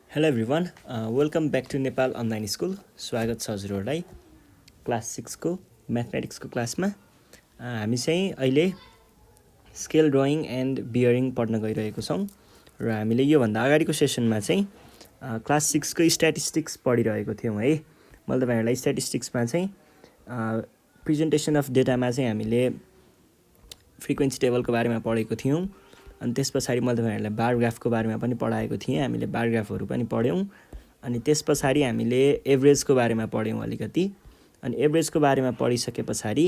Hello everyone welcome back to Nepal online school. स्वागत छ हजुरहरूलाई क्लास 6को म्याथमेटिक्सको क्लासमा। हामी चाहिँ अहिले स्केल ड्रइङ एन्ड बियरिङ पढ्न गइरहेको छौँ र हामीले योभन्दा अगाडिको सेसनमा चाहिँ क्लास 6को स्ट्याटिस्टिक्स पढिरहेको थियौँ है। मैले तपाईँहरूलाई स्ट्याटिस्टिक्समा चाहिँ प्रेजेन्टेसन अफ डेटामा चाहिँ हामीले फ्रिक्वेन्सी टेबलको बारेमा पढेको थियौँ। अनि त्यस पछाडि मैले तपाईँहरूलाई बार ग्राफको बारेमा पनि पढाएको थिएँ। हामीले बार ग्राफहरू पनि पढ्यौँ। अनि त्यस पछाडि हामीले एभरेजको बारेमा पढ्यौँ अलिकति। अनि एभरेजको बारेमा पढिसके पछाडि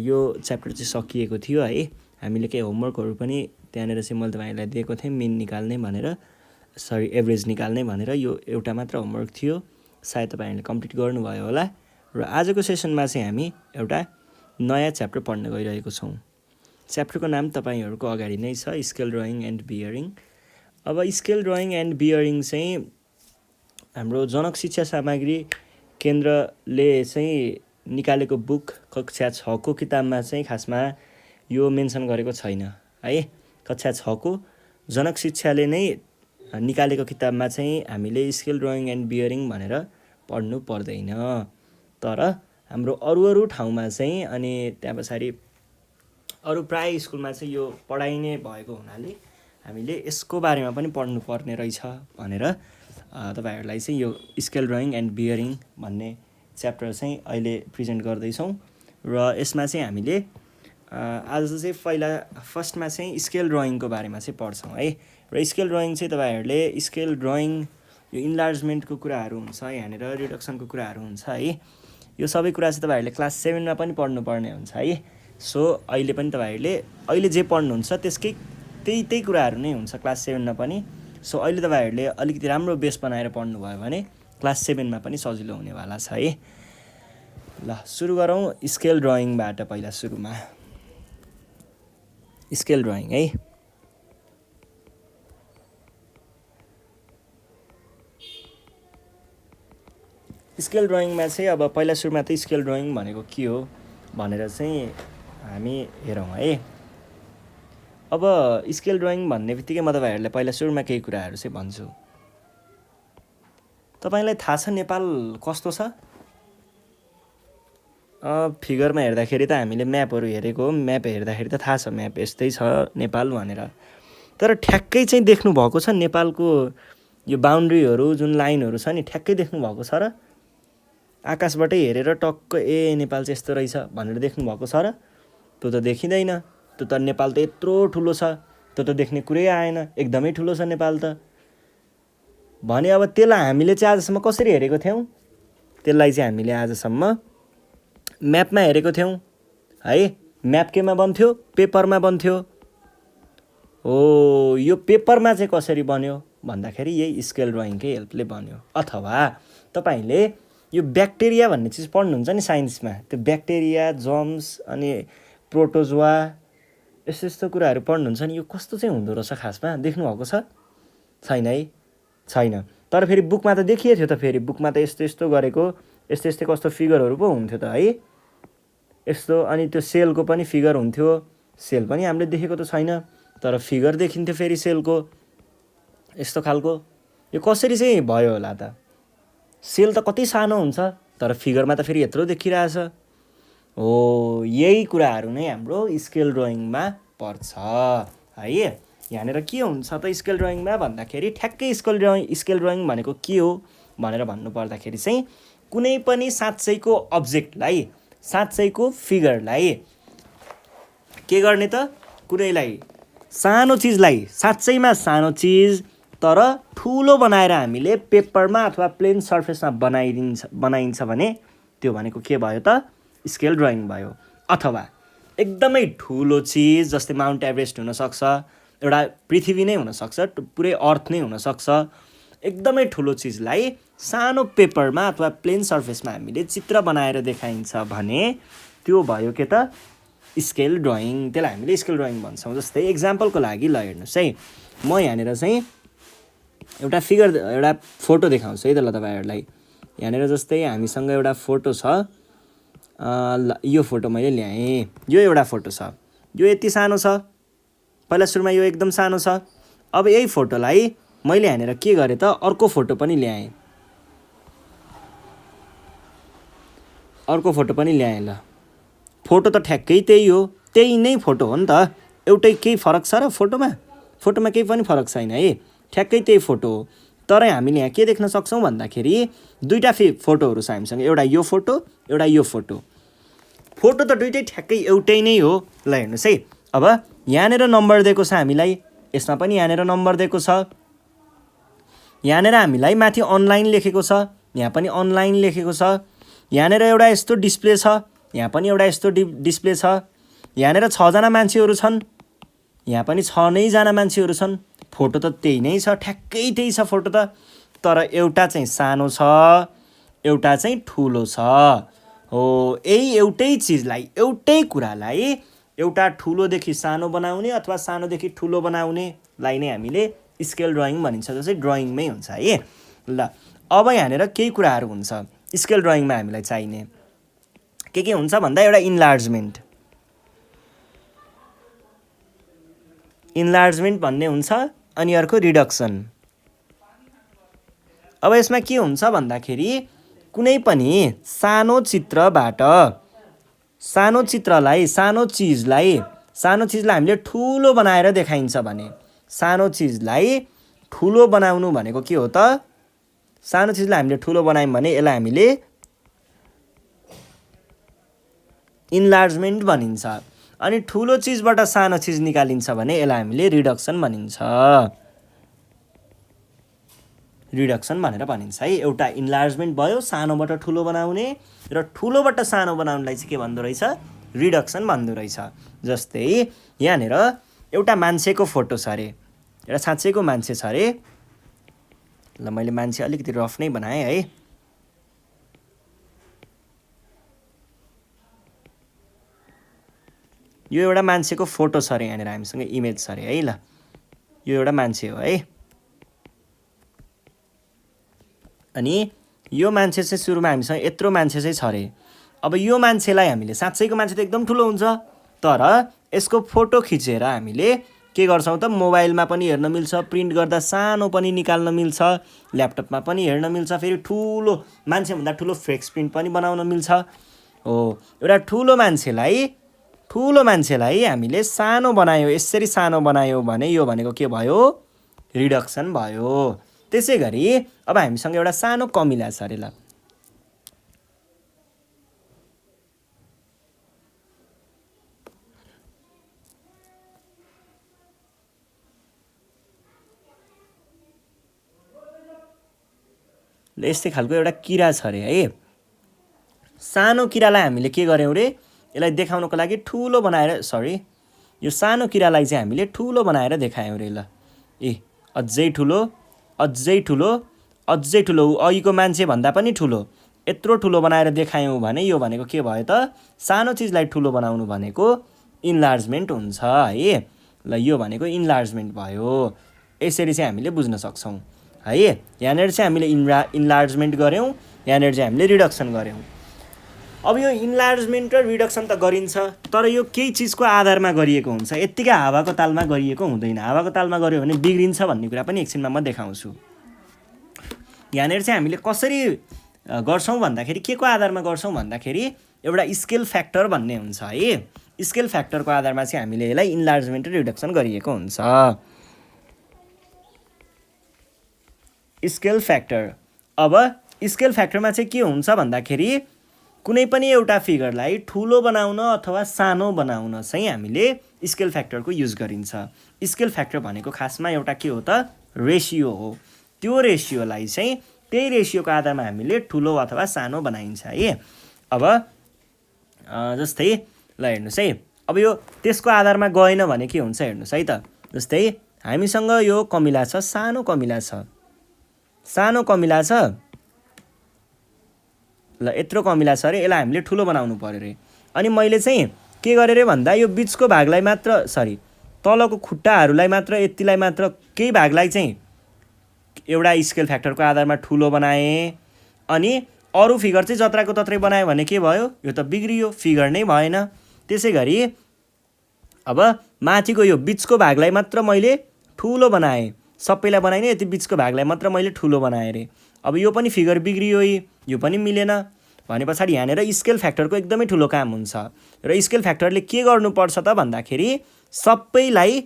यो च्याप्टर चाहिँ सकिएको थियो है। हामीले केही होमवर्कहरू पनि त्यहाँनिर चाहिँ मैले तपाईँहरूलाई दिएको थिएँ, मिन निकाल्ने भनेर, एभरेज निकाल्ने भनेर। यो एउटा मात्र होमवर्क थियो, सायद तपाईँहरूले कम्प्लिट गर्नुभयो होला। र आजको सेसनमा चाहिँ हामी एउटा नयाँ च्याप्टर पढ्न गइरहेको छौँ। च्याप्टरको नाम तपाईँहरूको अगाडि नै छ, स्केल ड्रइङ एन्ड बियरिङ। अब स्केल ड्रइङ एन्ड बियरिङ चाहिँ हाम्रो जनक शिक्षा सामग्री केन्द्रले चाहिँ निकालेको बुक कक्षा 6को किताबमा चाहिँ खासमा यो मेन्सन गरेको छैन है। कक्षा 6को जनक शिक्षाले नै निकालेको किताबमा चाहिँ हामीले स्केल ड्रइङ एन्ड बियरिङ भनेर पढ्नु पर्दैन। तर हाम्रो अरू ठाउँमा चाहिँ अनि त्यहाँ पछाडि अरू प्राय स्कुलमा चाहिँ यो पढाइने भएको हुनाले हामीले यसको बारेमा पनि पढ्नु पर्ने रहेछ भनेर तपाईँहरूलाई चाहिँ यो स्केल ड्रइङ एन्ड बियरिङ भन्ने च्याप्टर चाहिँ अहिले प्रेजेन्ट गर्दैछौँ। र यसमा चाहिँ हामीले आज चाहिँ फर्स्टमा चाहिँ स्केल ड्रइङको बारेमा चाहिँ पढ्छौँ है। र स्केल ड्रइङ चाहिँ तपाईँहरूले स्केल ड्रइङ यो इन्लार्जमेन्टको कुराहरू हुन्छ, यहाँनिर रिडक्सनको कुराहरू हुन्छ है। यो सबै कुरा चाहिँ तपाईँहरूले क्लास 7मा पनि पढ्नुपर्ने हुन्छ है। सो अहिले पनि तपाईँहरूले अहिले जे पढ्नुहुन्छ त्यसकै त्यही कुराहरू नै हुन्छ क्लास 7मा पनि। सो अहिले तपाईँहरूले अलिकति राम्रो बेस बनाएर पढ्नुभयो भने क्लास 7मा पनि सजिलो हुनेवाला छ है। ल सुरु गरौँ स्केल ड्रइङबाट। पहिला सुरुमा स्केल ड्रइङ है। स्केल ड्रइङमा चाहिँ अब पहिला सुरुमा त स्केल ड्रइङ भनेको के हो भनेर चाहिँ हामी हेरौँ है। अब स्केल ड्रइङ भन्ने बित्तिकै म तपाईँहरूलाई पहिला सुरुमा केही कुराहरू चाहिँ भन्छु। तपाईँलाई थाहा छ नेपाल कस्तो छ? फिगरमा हेर्दाखेरि त हामीले म्यापहरू हेरेको हो, म्याप हेर्दाखेरि त थाहा छ म्याप यस्तै छ नेपाल भनेर। तर ठ्याक्कै चाहिँ देख्नु भएको छ नेपालको यो बााउन्ड्रीहरू जुन लाइनहरू छ नि, ठ्याक्कै देख्नु भएको छ र? आकाशबाटै हेरेर टक्क नेपाल चाहिँ यस्तो रहेछ भनेर देख्नु भएको छ र? त्यो त देखिँदैन। त्यो त नेपाल त यत्रो ठुलो छ, त्यो त देख्ने कुरै आएन। एकदमै ठुलो छ नेपाल त। भने अब त्यसलाई हामीले चाहिँ आजसम्म कसरी हेरेको थियौँ? त्यसलाई चाहिँ हामीले आजसम्म म्यापमा हेरेको थियौँ है। म्याप केमा बन्थ्यो? पेपरमा बन्थ्यो। हो, यो पेपरमा चाहिँ कसरी बन्यो भन्दाखेरि यही स्केल ड्रइङकै हेल्पले बन्यो। अथवा तपाईँले यो ब्याक्टेरिया भन्ने चिज पढ्नुहुन्छ नि साइन्समा, त्यो ब्याक्टेरिया, जर्म्स अनि प्रोटोजोआ यस्तो कुराहरू पढ्नुहुन्छ नि। यो कस्तो चाहिँ हुँदो रहेछ खासमा देख्नु भएको छ? छैन है, छैन। तर फेरि बुकमा त देखिएको थियो त। फेरि बुकमा त यस्तो गरेको यस्तो कस्तो फिगरहरू पो हुन्थ्यो त है यस्तो। अनि त्यो सेलको पनि फिगर हुन्थ्यो। सेल पनि हामीले देखेको त छैन, तर फिगर देखिन्थ्यो फेरि सेलको यस्तो खालको। यो कसरी चाहिँ भयो होला त? सेल त कति सानो हुन्छ, तर फिगरमा त फेरि यत्रो देखिरहेछ। हो, यही कुराहरू नै हाम्रो स्केल ड्रइङमा पर्छ है। यहाँनिर के हुन्छ त स्केल ड्रइङमा भन्दाखेरि ठ्याक्कै स्केल ड्रइङ भनेको के हो भनेर भन्नुपर्दाखेरि चाहिँ कुनै पनि साँच्चैको अब्जेक्टलाई, साँच्चैको फिगरलाई के गर्ने त? कुनैलाई सानो चिजलाई, साँच्चैमा सानो चिज तर ठुलो बनाएर हामीले पेपरमा अथवा प्लेन सर्फेसमा बनाइन्छ भने त्यो भनेको के भयो त? स्केल ड्रइङ भयो। अथवा एकदमै ठुलो चिज जस्तै माउन्ट एभरेस्ट हुनसक्छ, एउटा पृथ्वी नै हुनसक्छ, पुरै अर्थ नै हुनसक्छ। एकदमै ठुलो चिजलाई सानो पेपरमा अथवा प्लेन सर्फेसमा हामीले चित्र बनाएर देखाइन्छ भने त्यो भयो के त? Scale drawing. त्यसलाई हामीले स्केल ड्रइङ भन्छौँ। जस्तै एक्जाम्पलको लागि ल हेर्नुहोस् है, म यहाँनिर चाहिँ एउटा फोटो देखाउँछु है त ल तपाईँहरूलाई। यहाँनिर जस्तै हामीसँग एउटा फोटो छ। यो फोटो मैले ल्याएँ। यो एउटा फोटो छ, यो यति सानो छ। पहिला सुरुमा यो एकदम सानो छ। अब यही फोटोलाई मैले यहाँनिर के गरेँ त अर्को फोटो पनि ल्याएँ, अर्को फोटो पनि ल्याएँ। ल फोटो त ठ्याक्कै त्यही हो, त्यही नै फोटो हो नि त, एउटै केही फरक छ र फोटोमा? फोटोमा केही पनि फरक छैन है, ठ्याक्कै त्यही फोटो हो। तर हामीले यहाँ के देख्न सक्छौँ भन्दाखेरि दुईवटा फोटोहरू छ हामीसँग, एउटा यो फोटो, एउटा यो फोटो। फोटो त दुइटै ठ्याक्कै एउटै नै हो। ल हेर्नुहोस् है, अब यहाँनिर नम्बर दिएको छ हामीलाई, यसमा पनि यहाँनिर नम्बर दिएको छ, यहाँनिर हामीलाई माथि अनलाइन लेखेको छ, यहाँ पनि अनलाइन लेखेको छ, यहाँनिर एउटा यस्तो डिस्प्ले छ, यहाँ पनि एउटा यस्तो डिस्प्ले छ, यहाँनिर 6 जना मान्छेहरू छन्, यहाँ पनि 6 नै जना मान्छेहरू छन्। फोटो त त्यही नै छ, ठ्याक्कै त्यही छ फोटो त, तर एउटा चाहिँ सानो छ, एउटा चाहिँ ठुलो छ। हो, यही एउटै चिजलाई, एउटै कुरालाई एउटा ठुलोदेखि सानो बनाउने अथवा सानोदेखि ठुलो बनाउनेलाई नै हामीले स्केल ड्रइङ भनिन्छ, जो चाहिँ ड्रइङमै हुन्छ है। ल अब यहाँनिर केही कुराहरू हुन्छ स्केल ड्रइङमा हामीलाई चाहिने। के हुन्छ भन्दा एउटा इन्लार्जमेन्ट, इन्लार्जमेन्ट भन्ने हुन्छ, अनि अर्को रिडक्सन। अब यसमा के हुन्छ भन्दाखेरि कुनै पनि सानो चित्रबाट सानो चिजलाई हामीले ठुलो बनाएर देखाइन्छ भने, सानो चिजलाई ठुलो बनाउनु भनेको के हो त? सानो चिजलाई हामीले ठुलो बनायौँ भने यसलाई हामीले इन्लार्जमेन्ट भनिन्छ, अनि ठुलो चिजबाट सानो चिज निकालिन्छ भने यसलाई हामीले रिडक्सन भनिन्छ, रिडक्सन भनेर भनिन्छ है। एउटा इन्लार्जमेन्ट भयो, सानोबाट ठुलो बनाउने, र ठुलोबाट सानो बनाउनलाई चाहिँ के भन्दो रहेछ? रिडक्सन भन्दो रहेछ। जस्तै यहाँनिर एउटा मान्छेको फोटो छ अरे, एउटा साँच्चैको मान्छे छ अरे। ल मैले मान्छे अलिकति रफ नै बनाएँ है। यो एउटा मान्छेको फोटो छ अरे, यहाँनिर हामीसँग इमेज छ अरे है। ल यो एउटा मान्छे हो है, अनि यो मान्छे चाहिँ सुरुमा हामीसँग यत्रो मान्छे चाहिँ छ अरे। अब यो मान्छेलाई हामीले, साँच्चैको मान्छे त एकदम ठुलो हुन्छ, तर यसको फोटो खिचेर हामीले के गर्छौँ त? मोबाइलमा पनि हेर्न मिल्छ, प्रिन्ट गर्दा सानो पनि निकाल्न मिल्छ, ल्यापटपमा पनि हेर्न मिल्छ, फेरि ठुलो मान्छेभन्दा ठुलो फ्लेक्स प्रिन्ट पनि बनाउन मिल्छ। हो, एउटा ठुलो मान्छेलाई हामीले सानो बनायो, यसरी सानो बनायो भने यो भनेको के भयो? रिडक्सन भयो। त्यसै गरी अब हामीसँग एउटा सानो कमिला छ अरे। ल यस्तै खालको एउटा किरा छ अरे है। सानो किरालाई हामीले के गर्यौँ रे? यसलाई देखाउनको लागि ठुलो बनाएर, यो सानो किरालाई चाहिँ हामीले ठुलो बनाएर देखायौँ रे। ल अझै ठुलो, अझै ठुलो, अझै ठुलो, अघिको मान्छे भन्दा पनि ठुलो, यत्रो ठुलो बनाएर देखायौँ भने यो भनेको के भयो त? सानो चिजलाई ठुलो बनाउनु भनेको इन्लार्जमेन्ट हुन्छ है। ल यो भनेको इन्लार्जमेन्ट भयो। यसरी चाहिँ हामीले बुझ्न सक्छौँ है। यहाँनिर चाहिँ हामीले इन्लार्जमेन्ट गऱ्यौँ, यहाँनिर चाहिँ हामीले रिडक्सन गऱ्यौँ। अब यो इन्लार्जमेन्ट र रिडक्सन त गरिन्छ, तर यो केही चिजको आधारमा गरिएको हुन्छ, यत्तिकै हावाको तालमा गरिएको हुँदैन। हावाको तालमा गऱ्यो भने बिग्रिन्छ भन्ने कुरा पनि एकछिनमा म देखाउँछु। यहाँनिर चाहिँ हामीले कसरी गर्छौँ भन्दाखेरि, के को आधारमा गर्छौँ भन्दाखेरि एउटा स्केल फ्याक्टर भन्ने हुन्छ है। स्केल फ्याक्टरको आधारमा चाहिँ हामीले यसलाई इन्लार्जमेन्ट र रिडक्सन गरिएको हुन्छ। स्केल फ्याक्टर, अब स्केल फ्याक्टरमा चाहिँ के हुन्छ भन्दाखेरि कुनै पनि एउटा फिगरलाई ठुलो बनाउन अथवा सानो बनाउन चाहिँ हामीले स्केल फ्याक्टरको युज गरिन्छ। स्केल फ्याक्टर भनेको खासमा एउटा के हो त? रेसियो हो। त्यो रेसियोलाई चाहिँ त्यही रेसियोको आधारमा हामीले ठुलो अथवा सानो बनाइन्छ है। अब जस्तै ल हेर्नुहोस् है, अब यो त्यसको आधारमा गएन भने के हुन्छ हेर्नुहोस् है त। जस्तै हामीसँग यो कमिला छ, सानो कमिला छ, सानो कमिला छ। ल यत्रो कमिला छ अरे, यसलाई हामीले ठुलो बनाउनु पर्यो अरे। अनि मैले चाहिँ के गरेँ रे भन्दा यो बिचको भागलाई मात्र, तलको खुट्टाहरूलाई मात्र, यतिलाई मात्र, केही भागलाई चाहिँ एउटा स्केल फ्याक्टरको आधारमा ठुलो बनाएँ, अनि अरू फिगर चाहिँ जत्राको तत्रै बनायो भने के भयो? यो त बिग्रियो, फिगर नै भएन। त्यसै गरी अब माथिको यो बिचको भागलाई मात्र मैले ठुलो बनाएँ, सबैलाई बनाइने, यति बिचको भागलाई मात्र मैले ठुलो बनाएँ रे। अब यो पनि फिगर बिग्रियो, यो पनि मिलेन भने पछाडि यहाँनिर स्केल फ्याक्टरको एकदमै ठुलो काम हुन्छ। र स्केल फ्याक्टरले के गर्नुपर्छ त भन्दाखेरि सबैलाई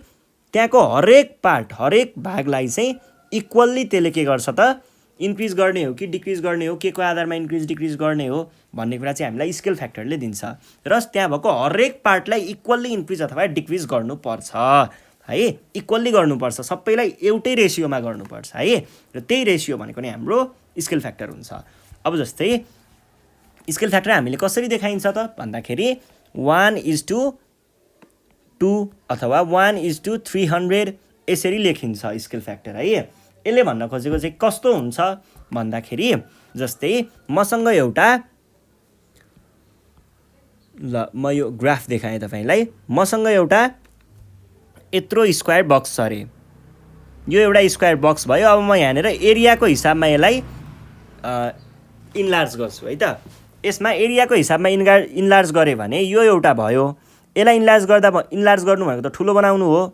त्यहाँको हरेक पार्ट, हरेक भागलाई चाहिँ इक्वल्ली त्यसले के गर्छ त इन्क्रिज गर्ने हो कि डिक्रिज गर्ने हो, के को आधारमा इन्क्रिज डिक्रिज गर्ने हो भन्ने कुरा चाहिँ हामीलाई स्केल फ्याक्टरले दिन्छ। र त्यहाँ भएको हरेक पार्टलाई इक्वल्ली इन्क्रिज अथवा डिक्रिज गर्नुपर्छ है, इक्वल्ली गर्नुपर्छ, सबैलाई एउटै रेसियोमा गर्नुपर्छ है। र त्यही रेसियो भनेको नै हाम्रो स्केल फ्याक्टर हुन्छ। अब जस्तै स्केल फ्याक्टर हामीले कसरी देखाइन्छ त भन्दाखेरि 1:2 अथवा 1:300 यसरी लेखिन्छ स्केल फ्याक्टर है। यसले भन्न खोजेको चाहिँ कस्तो हुन्छ भन्दाखेरि जस्तै मसँग एउटा, ल म यो ग्राफ देखाएँ तपाईँलाई, मसँग एउटा यत्रो स्क्वायर बक्स छ अरे, यो एउटा स्क्वायर बक्स भयो। अब म यहाँनिर एरियाको हिसाबमा यसलाई इन्लार्ज गर्छु है त। यसमा एरियाको हिसाबमा इन्लार्ज गरेँ भने यो एउटा भयो, यसलाई इन्लार्ज गर्नु भनेको त ठुलो बनाउनु हो।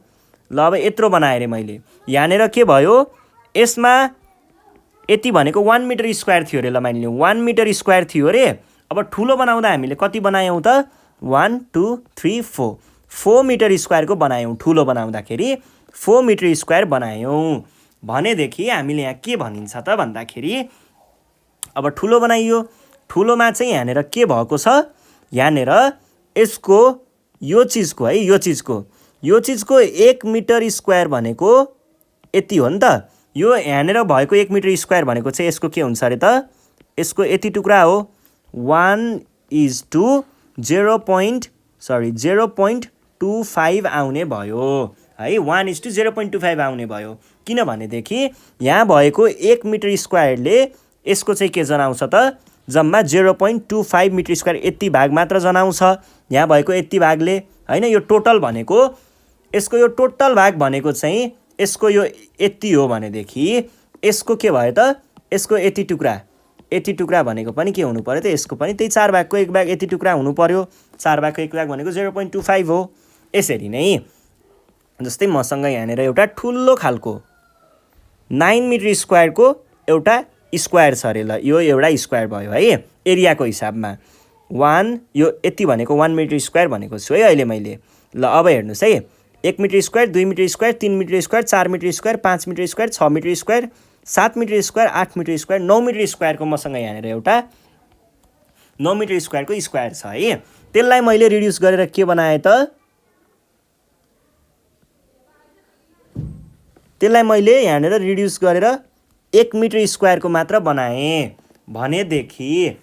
ल अब यत्रो बनाएँ अरे मैले, यहाँनिर के भयो, यसमा यति भनेको 1 मिटर स्क्वायर थियो अरे, ल मानिलिउँ 1 मिटर स्क्वायर थियो अरे। अब ठुलो बनाउँदा हामीले कति बनायौँ त 1 2 3 4 4 मिटर स्क्वायरको बनायौँ। ठुलो बनाउँदाखेरि 4 मिटर स्क्वायर बनायौँ भनेदेखि हामीले यहाँ के भनिन्छ त भन्दाखेरि अब ठुलो बनाइयो, ठुलोमा चाहिँ यहाँनिर के भएको छ, यहाँनिर यसको यो चिजको है, यो चिजको 1 मिटर स्क्वायर भनेको यति हो नि त। यो यहाँनिर भएको 1 मिटर स्क्वायर भनेको चाहिँ यसको के हुन्छ अरे त, यसको यति टुक्रा हो, 0.25 आउने भयो है, 1:0.25 आउने भयो। किनभनेदेखि यहाँ भएको 1 मिटर स्क्वायरले यसको चाहिँ के जनाउँछ त, जम्मा 0.25 मिटर स्क्वायर यति भाग मात्र जनाउँछ यहाँ भएको यति भागले होइन। यो टोटल भनेको, यसको यो टोटल भाग भनेको चाहिँ यसको यो यति हो भनेदेखि यसको के भयो त, यसको यति टुक्रा भनेको पनि के हुनु पर्यो त, यसको पनि त्यही 4 भागको 1 भाग यति टुक्रा हुनु पर्यो। 4 भागको 1 भाग भनेको 0.25 हो। यसरी नै जस्तै मसँग यहाँनिर एउटा ठुलो खालको 9 मिटर स्क्वायरको एउटा स्क्वायर छ अरे, ल यो एउटा स्क्वायर भयो है एरियाको हिसाबमा। 1 यो यति भनेको 1 मिटर स्क्वायर भनेको छु है अहिले मैले। ल अब हेर्नुहोस् है, 1 metre square, 2 metre square, 3 metre square, 4 metre square, 5 metre square, 6 metre square, 7 metre square, 8 metre square, 9 metre स्क्वायरको मसँग यहाँनिर एउटा 9 मिटर स्क्वायरको स्क्वायर छ है। त्यसलाई मैले रिड्युस गरेर के बनाएँ त, त्यसलाई मैले यहाँनिर रिड्युस गरेर 1 मिटर स्क्वायरको मात्र बनाएँ भनेदेखि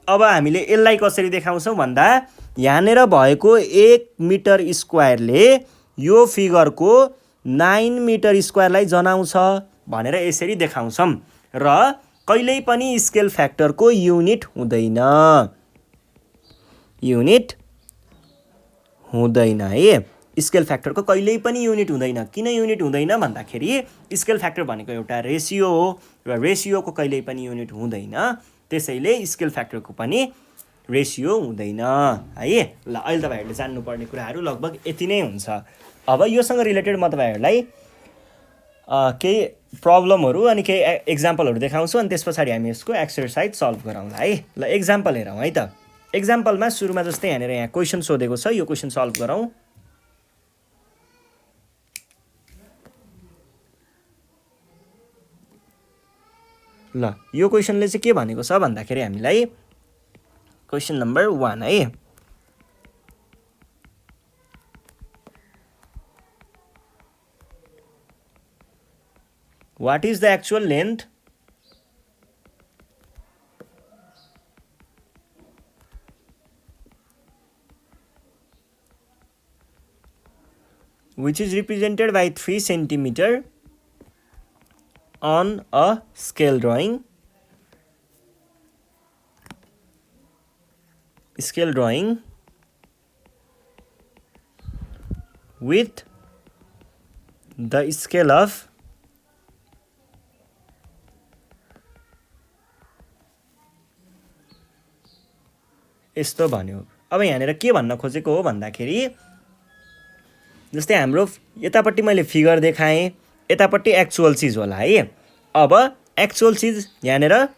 अब हामीले यसलाई कसरी देखाउँछौँ भन्दा यहाँनिर भएको 1 मिटर स्क्वायरले यो फिगरको 9 मिटर स्क्वायरलाई जनाउँछ भनेर यसरी देखाउँछौँ। र कहिल्यै पनि स्केल फ्याक्टरको युनिट हुँदैन है। स्केल फ्याक्टरको कहिल्यै पनि युनिट हुँदैन। किन युनिट हुँदैन भन्दाखेरि स्केल फ्याक्टर भनेको एउटा रेसियो हो र रेसियोको कहिल्यै पनि युनिट हुँदैन, त्यसैले स्केल फ्याक्टरको पनि रेसियो हुँदैन है। ल अहिले तपाईँहरूले जान्नुपर्ने कुराहरू लगभग यति नै हुन्छ। अब योसँग रिलेटेड म तपाईँहरूलाई केही प्रब्लमहरू अनि केही एक्जाम्पलहरू देखाउँछु, अनि त्यस पछाडि हामी यसको एक्सर्साइज सल्भ गरौँला है। ल एक्जाम्पल हेरौँ है त। एक्जाम्पलमा सुरुमा जस्तै यहाँनिर यहाँ क्वेसन सोधेको छ, यो क्वेसन सल्भ गरौँ। ल यो क्वेसनले चाहिँ के भनेको छ भन्दाखेरि हामीलाई क्वेसन नम्बर 1 है, what is the actual length which is represented by 3 centimeter on a scale drawing with the scale of यस्तो भन्यो। अब यहाँनिर के भन्न खोजेको हो भन्दाखेरि जस्तै हाम्रो यतापट्टि मैले फिगर देखाएँ यतापट्टि एक्चुअल चिज होला है। अब एक्चुअल चिज यहाँनिर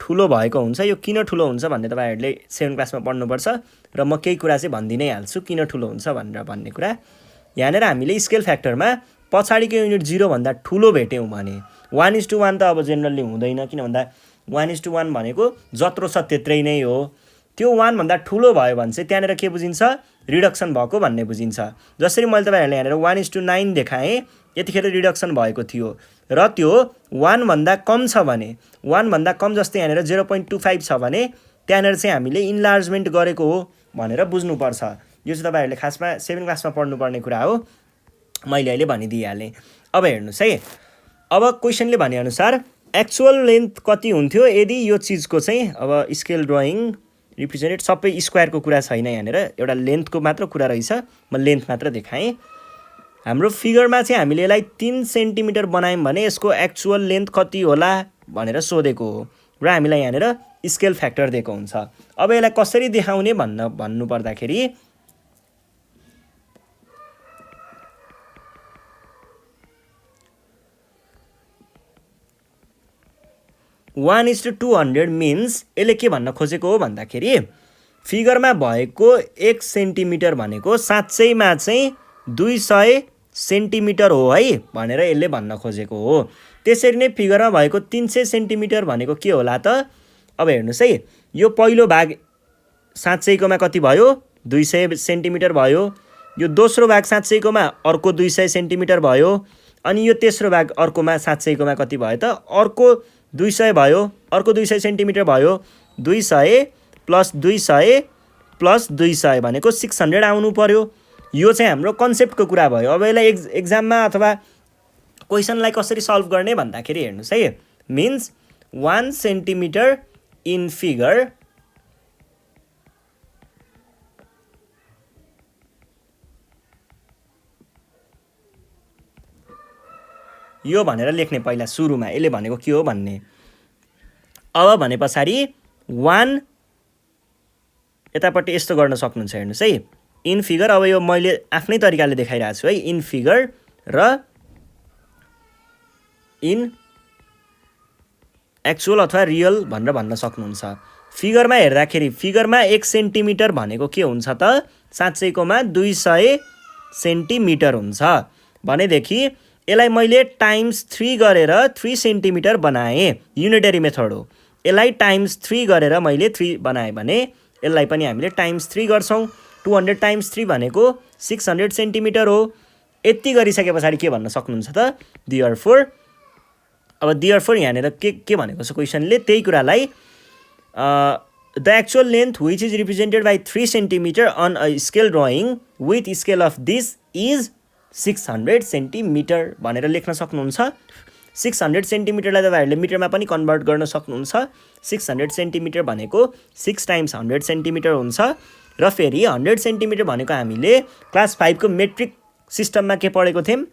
ठुलो भएको हुन्छ। यो किन ठुलो हुन्छ भन्ने तपाईँहरूले 7 क्लासमा पढ्नुपर्छ र म केही कुरा चाहिँ भनिदिनै हाल्छु किन ठुलो हुन्छ भनेर भन्ने कुरा। यहाँनिर हामीले स्केल फ्याक्टरमा पछाडिको युनिट 0 भन्दा ठुलो भेट्यौँ भने 1:1 त अब जेनरली हुँदैन, किन भन्दा 1:1 भनेको जत्रो छ त्यत्रै नै हो। त्यो 1 भन्दा ठुलो भयो भने चाहिँ त्यहाँनिर के बुझिन्छ, रिडक्सन भएको भन्ने बुझिन्छ। जसरी मैले तपाईँहरूले यहाँनिर 1:9 देखाएँ, यतिखेर रिडक्सन भएको थियो र त्यो 1 भन्दा कम छ भने, 1 भन्दा कम जस्तै यहाँनिर 0.25 छ भने त्यहाँनिर चाहिँ हामीले इन्लार्जमेन्ट गरेको हो भनेर बुझ्नुपर्छ। यो चाहिँ तपाईँहरूले खासमा 7 क्लासमा पढ्नुपर्ने कुरा हो, मैले अहिले भनिदिइहालेँ। अब हेर्नुहोस् है, अब क्वेसनले भनेअनुसार एक्चुअल लेन्थ कति हुन्थ्यो यदि यो चिजको चाहिँ अब स्केल ड्रइङ रिप्रेजेन्टेड सबै स्क्वायरको कुरा छैन, यहाँनिर एउटा लेन्थको मात्र कुरा रहेछ, म लेन्थ मात्र देखाएँ। हाम्रो फिगरमा चाहिँ हामीले यसलाई 3 सेन्टिमिटर बनायौँ भने यसको एक्चुअल लेन्थ कति होला भनेर सोधेको हो र हामीलाई यहाँनिर स्केल फ्याक्टर दिएको हुन्छ। अब यसलाई कसरी देखाउने भन्नु पर्दाखेरि 1:200 मिन्स यसले के भन्न खोजेको हो भन्दाखेरि फिगरमा भएको 1 सेन्टिमिटर भनेको साँच्चैमा चाहिँ 200 सेन्टिमिटर हो है भनेर यसले भन्न खोजेको हो। त्यसरी नै फिगरमा भएको 300 सेन्टिमिटर भनेको के होला त? अब हेर्नुहोस् है, यो पहिलो भाग साँच्चैकोमा कति भयो, 200 सेन्टिमिटर भयो। यो दोस्रो भाग साँच्चैकोमा अर्को 200 सेन्टिमिटर भयो। अनि यो तेस्रो भाग अर्कोमा साँच्चैकोमा कति भयो त? अर्को 200 भयो, अर्को 200 सेन्टिमिटर भयो। 200 प्लस 200 प्लस 200 भनेको 600 आउनु पर्यो। यो चाहिँ हाम्रो कन्सेप्टको कुरा भयो। अब यसलाई एक्जाममा अथवा क्वेसनलाई कसरी सल्भ गर्ने भन्दाखेरि हेर्नुहोस् है, मिन्स 1 सेन्टिमिटर इन फिगर यो भनेर लेख्ने पहिला सुरुमा, यसले भनेको के हो भन्ने। अब भने पछाडि 1 यतापट्टि यस्तो गर्न सक्नुहुन्छ, हेर्नुहोस् है, इन फिगर। अब यो मैले आफ्नै तरिकाले देखाइरहेको छु है, इन फिगर र इन एक्चुअल अथवा रियल भनेर भन्न सक्नुहुन्छ। फिगरमा हेर्दाखेरि फिगरमा 1 सेन्टिमिटर भनेको के हुन्छ त? साँच्चैकोमा 200 सेन्टिमिटर हुन्छ भनेदेखि यसलाई मैले टाइम्स 3 गरेर 3 सेन्टिमिटर बनाएँ, युनिटरी मेथड हो। यसलाई टाइम्स 3 गरेर मैले 3 बनाएँ भने यसलाई पनि हामीले टाइम्स 3 गर्छौँ। 200 टाइम्स 3 भनेको 600 सेन्टिमिटर हो। यति गरिसके पछाडि के भन्न सक्नुहुन्छ त? देयरफोर। अब देयरफोर यहाँनिर के भनेको छ क्वेसनले, त्यही कुरालाई the actual length which is represented by 3 centimetre on a scale drawing with scale of this is 600 centimetre भनेर लेख्न सक्नुहुन्छ। 600 सेन्टिमिटरलाई तपाईँहरूले मिटरमा पनि कन्भर्ट गर्न सक्नुहुन्छ। 600 सेन्टिमिटर भनेको 6 टाइम्स 100 सेन्टिमिटर हुन्छ। र फेरि 100 सेन्टिमिटर भनेको हामीले क्लास 5 को मेट्रिक सिस्टममा के पढेको थियौँ,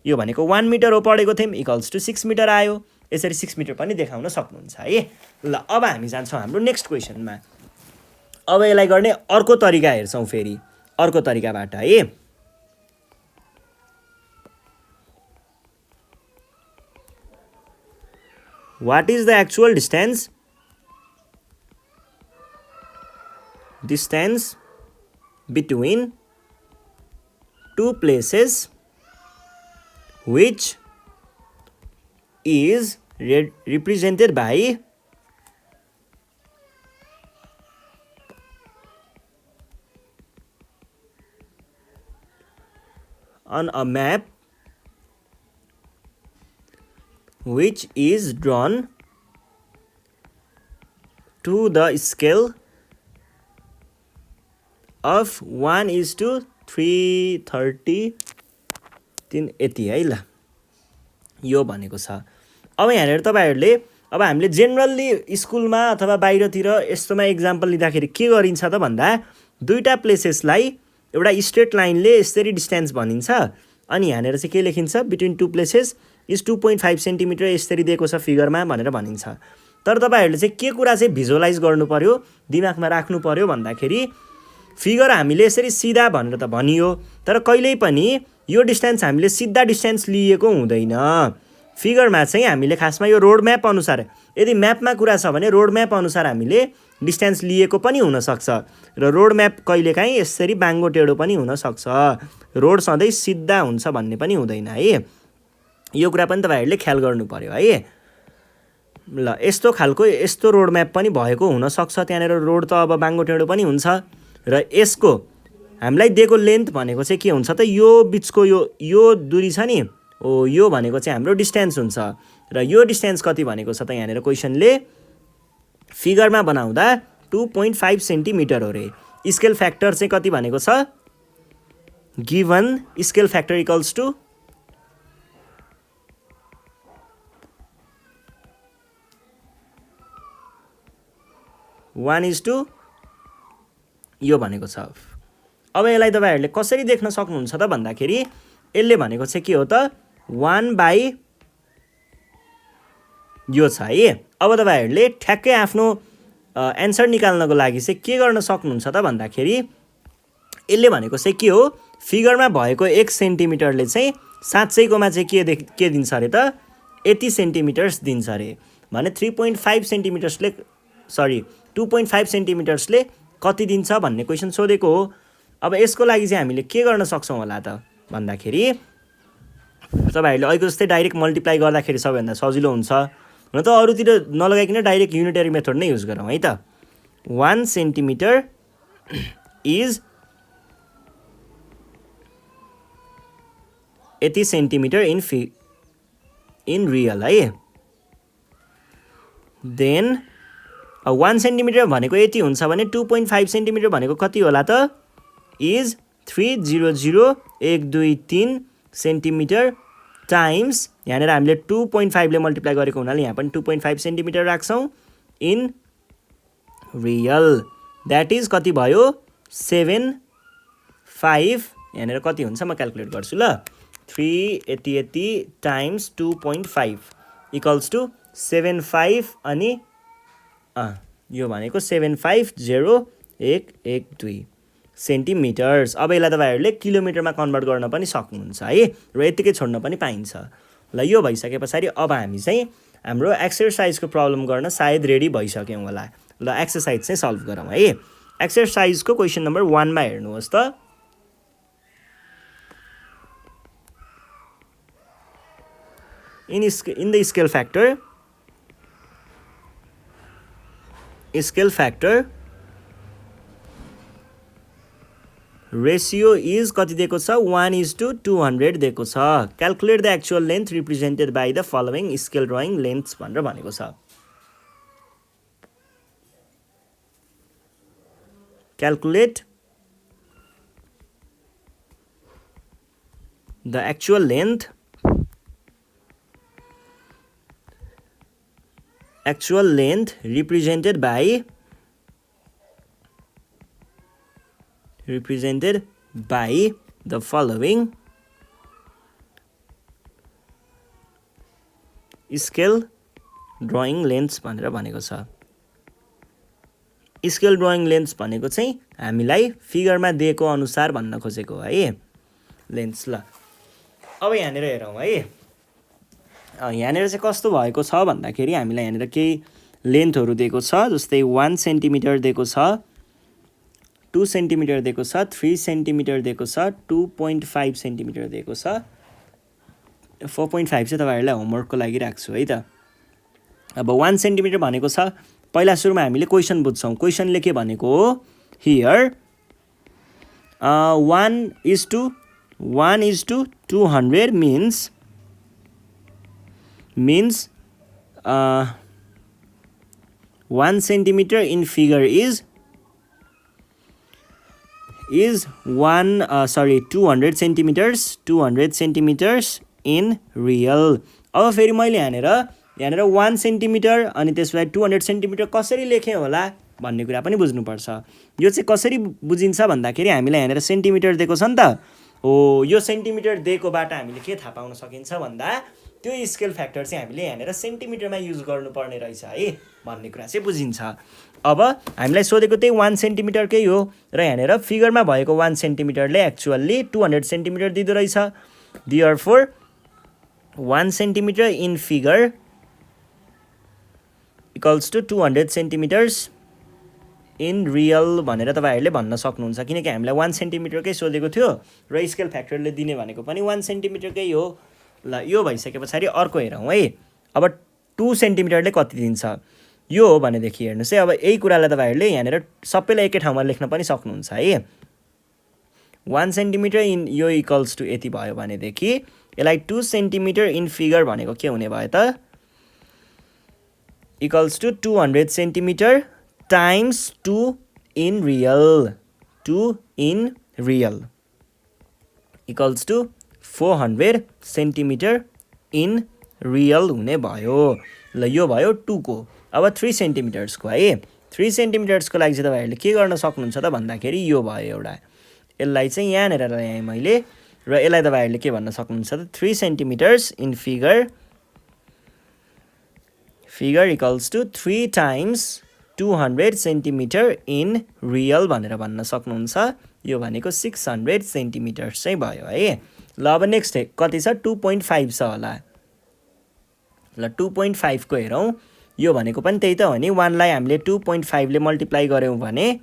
यो भनेको 1 मिटर हो पढेको थियौँ, इक्वल्स टु 6 मिटर आयो। यसरी 6 मिटर पनि देखाउन सक्नुहुन्छ है। ल अब हामी जान्छौँ हाम्रो नेक्स्ट क्वेसनमा। अब यसलाई गर्ने अर्को तरिका हेर्छौँ, फेरि अर्को तरिकाबाट है। What is the actual distance between two places which is represented by on a map which is drawn to the scale of 1:330 यति है। ल यो भनेको छ। अब यहाँनिर तपाईँहरूले, अब हामीले जेनरल्ली स्कुलमा अथवा बाहिरतिर यस्तोमा इक्जाम्पल लिँदाखेरि के गरिन्छ त भन्दा, दुईवटा प्लेसेसलाई एउटा स्ट्रेट लाइनले यसरी डिस्टेन्स भनिन्छ। अनि यहाँनिर चाहिँ के लेखिन्छ, between two places is 2.5 centimetre यसरी दिएको छ फिगरमा भनेर भनिन्छ। तर तपाईँहरूले चाहिँ के कुरा चाहिँ भिजुअलाइज गर्नु पर्यो, दिमागमा राख्नु पर्यो भन्दाखेरि फिगर हामीले यसरी सिधा भनेर त भनियो, तर कहिल्यै पनि यो डिस्टेन्स हामीले सिधा डिस्टेन्स लिएको हुँदैन। फिगरमा चाहिँ हामीले खासमा यो रोड म्याप अनुसार, यदि म्यापमा कुरा छ भने रोड म्याप अनुसार हामीले डिस्टेन्स लिएको पनि हुनसक्छ र रोड म्याप कहिलेकाहीँ यसरी बाङ्गो टेढो पनि हुनसक्छ। रोड सधैँ सिधा हुन्छ भन्ने पनि हुँदैन है। यो कुरा पनि तपाईँहरूले ख्याल गर्नु पर्यो है। ल यस्तो खालको यस्तो रोड म्याप पनि भएको हुनसक्छ, त्यहाँनिर रोड त अब बाङ्गो टेढो पनि हुन्छ र यसको हामीलाई दिएको लेन्थ भनेको चाहिँ के हुन्छ त, यो बिचको यो दूरी छ नि, यो भनेको चाहिँ हाम्रो डिस्टेन्स हुन्छ र यो डिस्टेन्स कति भनेको छ त यहाँनिर क्वेसनले फिगरमा बनाउँदा 2.5 सेन्टिमिटर हो रे। स्केल फ्याक्टर चाहिँ कति भनेको छ, given scale factor equals to 1:, यो भनेको छ। अब यसलाई तपाईँहरूले कसरी देख्न सक्नुहुन्छ त भन्दाखेरि यसले भनेको चाहिँ के हो त 1/, यो छ है। अब तपाईँहरूले ठ्याक्कै आफ्नो एन्सर निकाल्नको लागि चाहिँ के गर्न सक्नुहुन्छ त भन्दाखेरि यसले भनेको चाहिँ के हो, फिगरमा भएको 1 सेन्टिमिटरले चाहिँ साँच्चैकोमा चाहिँ के दिन्छ अरे त, यति सेन्टिमिटर्स दिन्छ अरे। भने 3.5 सेन्टिमिटर्सले 2.5 सेन्टिमिटर्सले कति दिन्छ भन्ने क्वेसन सोधेको हो। अब यसको लागि चाहिँ हामीले के गर्न सक्छौँ होला त भन्दाखेरि तपाईँहरूले अहिलेको जस्तै डाइरेक्ट मल्टिप्लाई गर्दाखेरि सबैभन्दा सजिलो हुन्छ। हुन त अरूतिर नलगाइकन डाइरेक्ट युनिटरी मेथड नै युज गरौँ है त। 1 सेन्टिमिटर इज यति सेन्टिमिटर इन रियल है। देन 1 सेन्टिमिटर भनेको यति हुन्छ भने 2.5 सेन्टिमिटर भनेको कति होला त, इज 300,123 सेन्टिमिटर टाइम्स, यहाँनिर हामीले 2.5 ले मल्टिप्लाई गरेको हुनाले यहाँ पनि 2.5 सेन्टिमिटर राख्छौँ इन रियल। द्याट इज कति भयो 7.5, यहाँनिर कति हुन्छ म क्यालकुलेट गर्छु ल। 380 टाइम्स 2.5 इक्वल्स टु 7.5 अनि यो भनेको 750,112 सेन्टिमिटर्स। अब यसलाई तपाईँहरूले किलोमिटरमा कन्भर्ट गर्न पनि सक्नुहुन्छ है र यतिकै छोड्न पनि पाइन्छ। ल यो भइसके पछाडि अब हामी चाहिँ हाम्रो एक्सर्साइजको प्रब्लम गर्न सायद रेडी भइसक्यौँ होला। ल एक्सर्साइज चाहिँ सल्भ गरौँ है। एक्सर्साइजको क्वेसन नम्बर 1 मा हेर्नुहोस् त। in the scale factor ratio is कति दिएको छ 1:200 दिएको छ। Calculate the actual length represented by the following scale drawing लेन्थ्स भनेर भनेको छ। Calculate the actual length represented by the following scale drawing lengths भनेर भनेको छ। स्केल ड्रइङ लेन्थ्स भनेको चाहिँ हामीलाई फिगरमा दिएको अनुसार भन्न खोजेको है लेन्थ्स। ल अब यहाँनिर हेरौँ है। यहाँनिर चाहिँ कस्तो भएको छ भन्दाखेरि हामीलाई यहाँनिर केही लेन्थहरू दिएको छ, जस्तै 1 सेन्टिमिटर दिएको छ, 2 सेन्टिमिटर दिएको छ, 3 सेन्टिमिटर दिएको छ, 2.5 सेन्टिमिटर दिएको छ। 4.5 चाहिँ तपाईँहरूलाई होमवर्कको लागि राख्छु है त। अब 1 सेन्टिमिटर भनेको छ, पहिला सुरुमा हामीले क्वेसन बुझ्छौँ। क्वेसनले के भनेको हो, here 1:200 means 1 centimeter in figure is 200 centimeters in real। अब फेरि मैले यहाँनिर 1 सेन्टिमिटर अनि त्यसलाई 200 सेन्टिमिटर कसरी लेखेँ होला भन्ने कुरा पनि बुझ्नुपर्छ। यो चाहिँ कसरी बुझिन्छ भन्दाखेरि हामीलाई यहाँनिर सेन्टिमिटर दिएको छ नि त, हो यो सेन्टिमिटर दिएकोबाट हामीले के थाहा पाउन सकिन्छ भन्दा त्यो स्केल फ्याक्टर चाहिँ हामीले यहाँनिर सेन्टिमिटरमा युज गर्नुपर्ने रहेछ है भन्ने कुरा चाहिँ बुझिन्छ। अब हामीलाई सोधेको त्यही 1 सेन्टिमिटरकै हो र यहाँनिर फिगरमा भएको 1 सेन्टिमिटरले एक्चुअल्ली 200 सेन्टिमिटर दिँदो रहेछ। Therefore 1 centimetre in figure equals to 200 centimetres in real भनेर तपाईँहरूले भन्न सक्नुहुन्छ, किनकि हामीलाई 1 सेन्टिमिटरकै सोधेको थियो र स्केल फ्याक्टरले दिने भनेको पनि 1 सेन्टिमिटरकै हो। ल यो भइसके पछाडि अर्को हेरौँ है। अब 2 सेन्टिमिटरले कति दिन्छ यो हो भनेदेखि हेर्नुहोस् है। अब यही कुरालाई तपाईँहरूले यहाँनिर सबैलाई एकै ठाउँमा लेख्न पनि सक्नुहुन्छ है। 1 सेन्टिमिटर इन यो इक्वल्स टु यति भयो भनेदेखि यसलाई 2 सेन्टिमिटर इन फिगर भनेको के हुने भयो त, equals to 200 centimetre times 2 in real, 2 in real equals to 400 centimetre in real हुने भयो। ल यो भयो 2 को। अब 3 सेन्टिमिटर्सको है। 3 सेन्टिमिटर्सको लागि चाहिँ तपाईँहरूले के गर्न सक्नुहुन्छ त भन्दाखेरि यो भयो एउटा, यसलाई चाहिँ यहाँनिर ल्याएँ मैले र यसलाई तपाईँहरूले के भन्न सक्नुहुन्छ त 3 centimetres in figure equals to 3 times 200 centimetre in real भनेर भन्न सक्नुहुन्छ। यो भनेको 600 सेन्टिमिटर्स चाहिँ भयो है। ल अब नेक्स्ट कति छ 2.5 छ होला। ल 2.5 को हेरौँ। यो भनेको पनि त्यही त हो नि, 1 लाई हामीले 2.5 ले मल्टिप्लाई गऱ्यौँ भने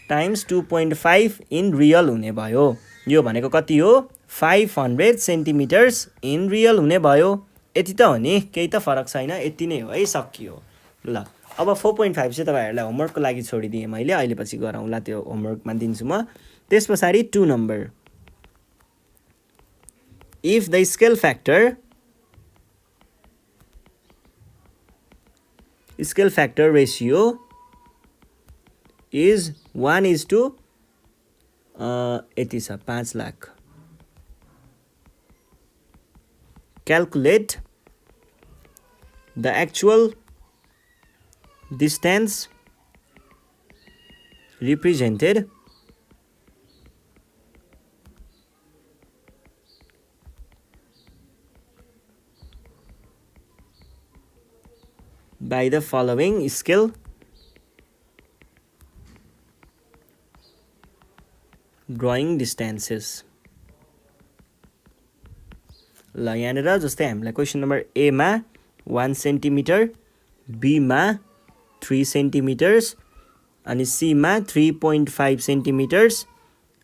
टाइम्स 2.5 इन रियल हुने भयो। यो भनेको कति हो 500 सेन्टिमिटर्स इन रियल हुने भयो। यति त हो नि, केही त फरक छैन, यति नै हो है, सकियो। ल अब 4.5 चाहिँ तपाईँहरूलाई होमवर्कको लागि छोडिदिएँ मैले, अहिले पछि गरौँला, त्यो होमवर्कमा दिन्छु म। त्यस पछाडि 2 number, if the scale factor ratio is 1:, यति छ 5 lakh, calculate the actual distance represented by the following scale drawing distances। ल यहाँनिर जस्तै हामीलाई क्वेसन नम्बर ए मा 1 सेन्टिमिटर, बी मा 3 सेन्टिमिटर्स, अनि सी मा 3.5 सेन्टिमिटर्स,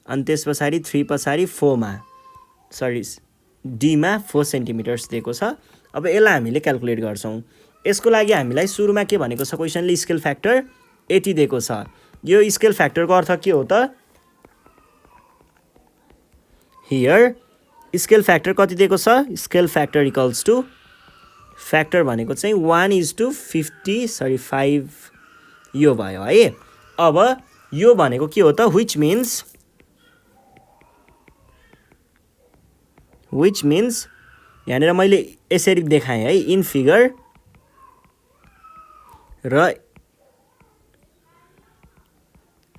अनि त्यस पछाडि 3 पछाडि 4 मा डी मा 4 सेन्टिमिटर्स दिएको छ। अब यसलाई हामीले क्याल्कुलेट गर्छौँ। यसको लागि हामीलाई सुरुमा के भनेको छ क्वेसनले, स्केल फ्याक्टर 80 दिएको छ। यो स्केल फ्याक्टरको अर्थ के हो त, हियर स्केल फ्याक्टर कति दिएको छ, scale factor equals to, factor भनेको चाहिँ 1:5 यो भयो है। अब यो भनेको के हो त, which means यहाँनिर मैले यसरी देखाएँ है, इन फिगर र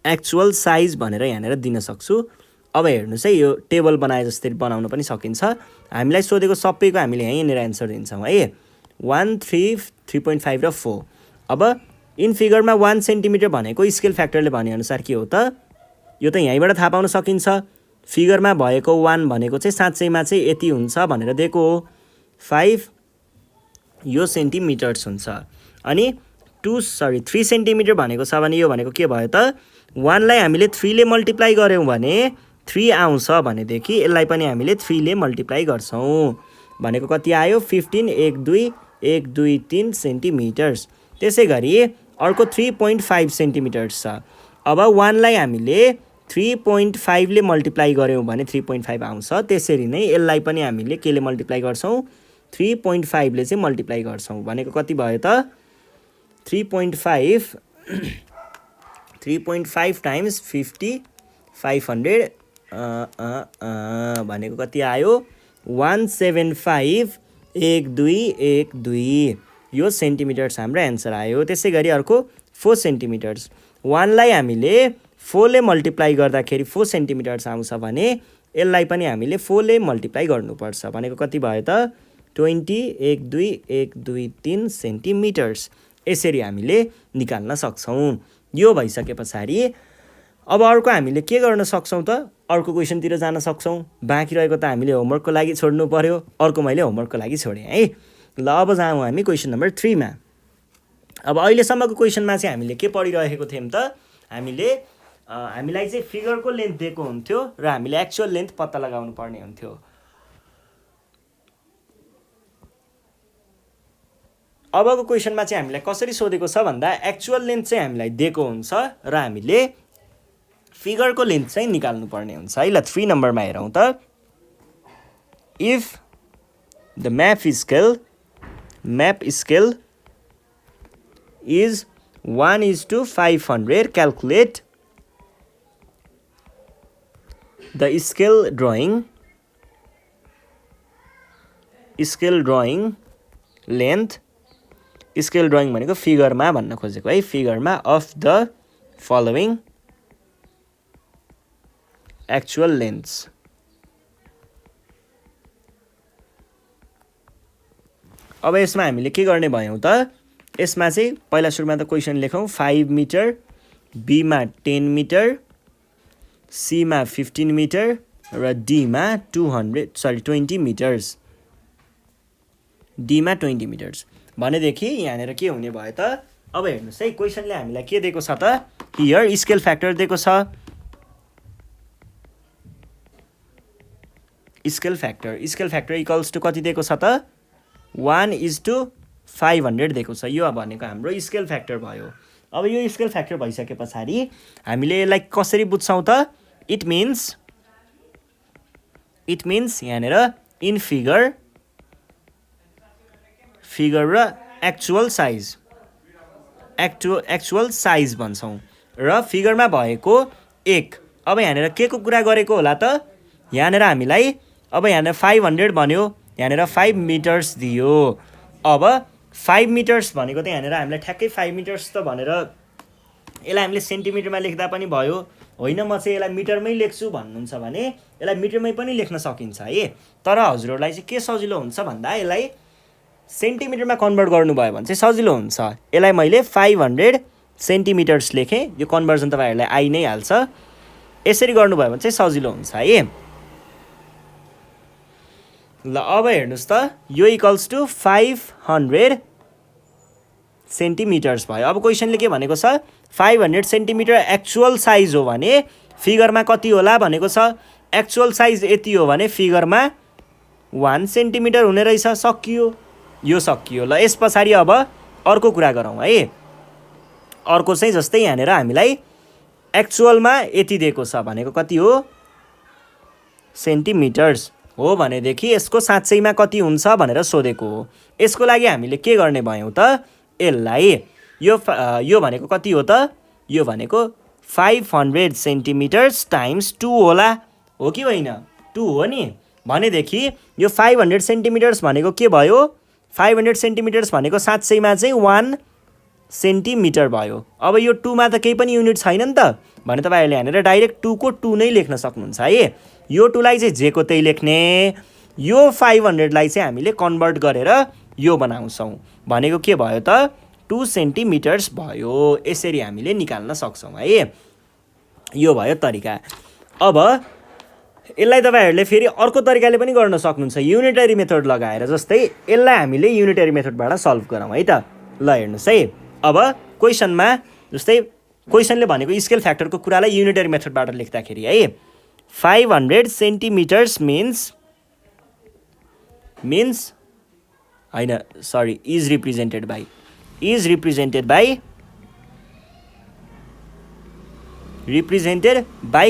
एक्चुअल साइज भनेर यहाँनिर दिन सक्छु। अब हेर्नुहोस् है, यो टेबल बनाए जस्तै बनाउन पनि सकिन्छ। हामीलाई सोधेको सबैको हामीले यहीँनिर एन्सर दिन्छौँ है, 1, 3, 3.5 र 4। अब इन फिगरमा 1 सेन्टिमिटर भनेको स्केल फ्याक्टरले भनेअनुसार के हो त, यो त यहीँबाट थाहा पाउन सकिन्छ। फिगरमा भएको 1 भनेको चाहिँ साँच्चैमा चाहिँ यति हुन्छ भनेर दिएको हो, 5 यो सेन्टिमिटर्स हुन्छ। अनि 3 सेन्टिमिटर भनेको छ भने यो भनेको के भयो त, 1 लाई हामीले 3 ले मल्टिप्लाई गऱ्यौँ भने 3 आउँछ भनेदेखि यसलाई पनि हामीले 3 ले मल्टिप्लाई गर्छौँ भनेको कति आयो, 15, 1, 2, 3 सेन्टिमिटर्स। त्यसै गरी अर्को 3.5 सेन्टिमिटर्स छ। अब 1 लाई हामीले 3.5 ले मल्टिप्लाई गऱ्यौँ भने 3.5 आउँछ। त्यसरी नै यसलाई पनि हामीले के ले मल्टिप्लाई गर्छौँ, 3.5 ले चाहिँ मल्टिप्लाई गर्छौँ भनेको कति भयो त, 3.5 टाइम्स 50, 500 भनेको कति आयो, 1751212 यो सेन्टिमिटर्स हाम्रो एन्सर आयो। त्यसै गरी अर्को 4 सेन्टिमिटर्स, 1 लाई हामीले 4ले मल्टिप्लाई गर्दाखेरि 4 सेन्टिमिटर्स आउँछ भने यसलाई पनि हामीले 4ले मल्टिप्लाई गर्नुपर्छ भनेको कति भयो त 20 1 2 1 2 3 सेन्टिमिटर्स यसरी हामीले निकाल्न सक्छौँ। यो भइसके पछाडि अब अर्को हामीले के गर्न सक्छौँ त अर्को क्वेसनतिर जान सक्छौँ। बाँकी रहेको त हामीले होमवर्कको लागि छोड्नु पर्यो, अर्को मैले होमवर्कको लागि छोडेँ है। ल अब जाउँ हामी क्वेसन नम्बर 3 मा। अब अहिलेसम्मको क्वेसनमा चाहिँ हामीले के पढिरहेको थियौँ त हामीलाई चाहिँ फिगरको लेन्थ दिएको हुन्थ्यो र हामीले एक्चुअल लेन्थ पत्ता लगाउनु पर्ने हुन्थ्यो। अबको क्वेसनमा चाहिँ हामीलाई कसरी सोधेको छ भन्दा एक्चुअल लेन्थ चाहिँ हामीलाई दिएको हुन्छ र हामीले फिगरको लेन्थ चाहिँ निकाल्नु पर्ने हुन्छ है। ल 3 नम्बरमा हेरौँ त। If the map scale is 1:500, calculate the scale drawing length. Scale drawing भनेको फिगरमा भन्न खोजेको है, फिगरमा of the following actual lengths. अब यसमा हामीले के गर्ने भयौँ त, यसमा चाहिँ पहिला सुरुमा त क्वेसन लेखौँ। 5 मिटर, बीमा 10 मिटर, सीमा 15 मिटर र डीमा 20 मिटर्स। डीमा 20 मिटर्स भनेदेखि यहाँनिर के हुने भयो त, अब हेर्नुहोस् है क्वेसनले हामीलाई के दिएको छ त, हियर स्केल फ्याक्टर दिएको छ। स्केल फ्याक्टर इक्वल्स टु कति दिएको छ त 1:500 दिएको छ। यो भनेको हाम्रो स्केल फ्याक्टर भयो। अब यो स्केल फ्याक्टर भइसके पछाडि हामीले यसलाई कसरी बुझ्छौँ त, इट मिन्स यहाँनिर इन फिगर र एक्चुअल साइज भन्छौँ र फिगरमा भएको 1। अब यहाँनिर के को कुरा गरेको होला त, यहाँनिर हामीलाई अब यहाँनिर 500 भन्यो, यहाँनिर 5 मिटर्स दियो। अब 5 मिटर्स भनेको त यहाँनिर हामीलाई ठ्याक्कै 5 मिटर्स त भनेर यसलाई हामीले सेन्टिमिटरमा लेख्दा पनि भयो, होइन म चाहिँ यसलाई मिटरमै लेख्छु भन्नुहुन्छ भने यसलाई मिटरमै पनि लेख्न सकिन्छ है। तर हजुरहरूलाई चाहिँ के सजिलो हुन्छ भन्दा यसलाई सेन्टिमिटरमा कन्भर्ट गर्नुभयो भने चाहिँ सजिलो हुन्छ। यसलाई मैले 500 सेन्टिमिटर्स लेखेँ, यो कन्भर्जन तपाईँहरूलाई आइ नै हाल्छ। यसरी गर्नुभयो भने चाहिँ सजिलो हुन्छ है। ल अब हेर्नुहोस् त, यो इक्वल्स टु 500 सेन्टिमिटर्स भयो। अब क्वेसनले के भनेको छ, 500 सेन्टिमिटर एक्चुअल साइज हो भने फिगरमा कति होला भनेको छ। एक्चुअल साइज यति हो भने फिगरमा 1 सेन्टिमिटर हुने रहेछ। सकियो, यो सकियो। ल यस पछाडि अब अर्को कुरा गरौँ है। अर्को चाहिँ जस्तै यहाँनिर हामीलाई एक्चुअलमा यति दिएको छ भनेको कति हो, सेन्टिमिटर्स हो भनेदेखि यसको साँच्चैमा कति हुन्छ भनेर सोधेको हो। यसको लागि हामीले के गर्ने भयौँ त, यसलाई यो भनेको कति हो त, यो भनेको 500 सेन्टिमिटर्स टाइम्स 2 होला, हो कि होइन? 2 हो नि। भनेदेखि यो 500 सेन्टिमिटर्स भनेको के भयो, 500 सेन्टिमिटर्स भनेको साँच्चैमा चाहिँ 1 सेन्टिमिटर भयो। अब यो 2 मा त केही पनि युनिट छैन नि त, भने तपाईँहरूले यहाँनिर डाइरेक्ट 2 को 2 नै लेख्न सक्नुहुन्छ है। यो 2 लाई चाहिँ जे को त्यही लेख्ने, यो 500 लाई चाहिँ हामीले कन्भर्ट गरेर यो बनाउँछौँ भनेको के भयो त 2 सेन्टिमिटर्स भयो। यसरी हामीले निकाल्न सक्छौँ है। यो भयो तरिका। अब यसलाई तपाईँहरूले फेरि अर्को तरिकाले पनि गर्न सक्नुहुन्छ, युनिटरी मेथड लगाएर। जस्तै यसलाई हामीले युनिटरी मेथडबाट सल्भ गरौँ है त। ल हेर्नुहोस् है, अब क्वेसनमा जस्तै क्वेसनले भनेको स्केल फ्याक्टरको कुरालाई युनिटरी मेथडबाट लेख्दाखेरि है, 500 सेन्टिमिटर्स मिन्स होइन सरी इज रिप्रेजेन्टेड बाई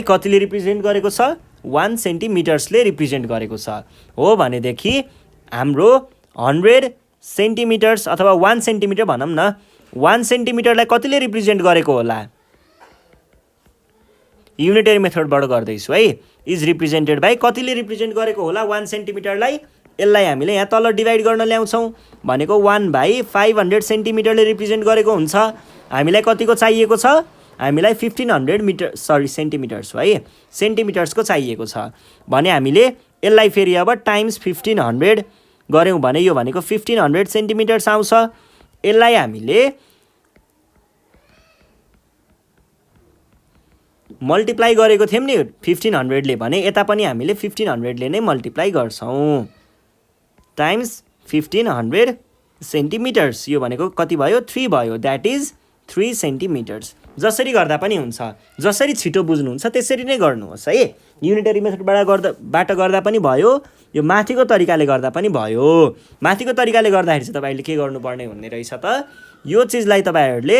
कतिले रिप्रेजेन्ट गरेको छ, 1 सेन्टिमिटर्सले रिप्रेजेन्ट गरेको छ हो भनेदेखि हाम्रो 100 सेन्टिमिटर्स अथवा 1 सेन्टिमिटर भनौँ न, 1 सेन्टिमिटरलाई कतिले रिप्रेजेन्ट गरेको होला, युनिटरी मेथडबाट गर्दैछु है। इज रिप्रेजेन्टेड बाई कतिले रिप्रेजेन्ट गरेको होला 1 सेन्टिमिटरलाई, यसलाई हामीले यहाँ तल डिभाइड गर्न ल्याउँछौँ भनेको 1/500 सेन्टिमिटरले रिप्रेजेन्ट गरेको हुन्छ। हामीलाई कतिको चाहिएको छ, हामीलाई 1500 मिटर सेन्टिमिटर्स है सेन्टिमिटर्सको चाहिएको छ भने हामीले यसलाई फेरि अब टाइम्स 1500 गऱ्यौँ भने यो भनेको 1500 सेन्टिमिटर्स आउँछ। यसलाई हामीले मल्टिप्लाई गरेको थियौँ नि 1500ले भने यता पनि हामीले 1500ले नै मल्टिप्लाई गर्छौँ टाइम्स 1500 सेन्टिमिटर्स। यो भनेको कति भयो 3 भयो द्याट इज 3 सेन्टिमिटर्स। जसरी गर्दा पनि हुन्छ, जसरी छिटो बुझ्नुहुन्छ त्यसरी नै गर्नुहोस् है। युनिटरी मेथडबाट गर्दा पनि भयो, यो माथिको तरिकाले गर्दा पनि भयो। माथिको तरिकाले गर्दाखेरि चाहिँ तपाईँले के गर्नुपर्ने हुने रहेछ त, यो चिजलाई तपाईँहरूले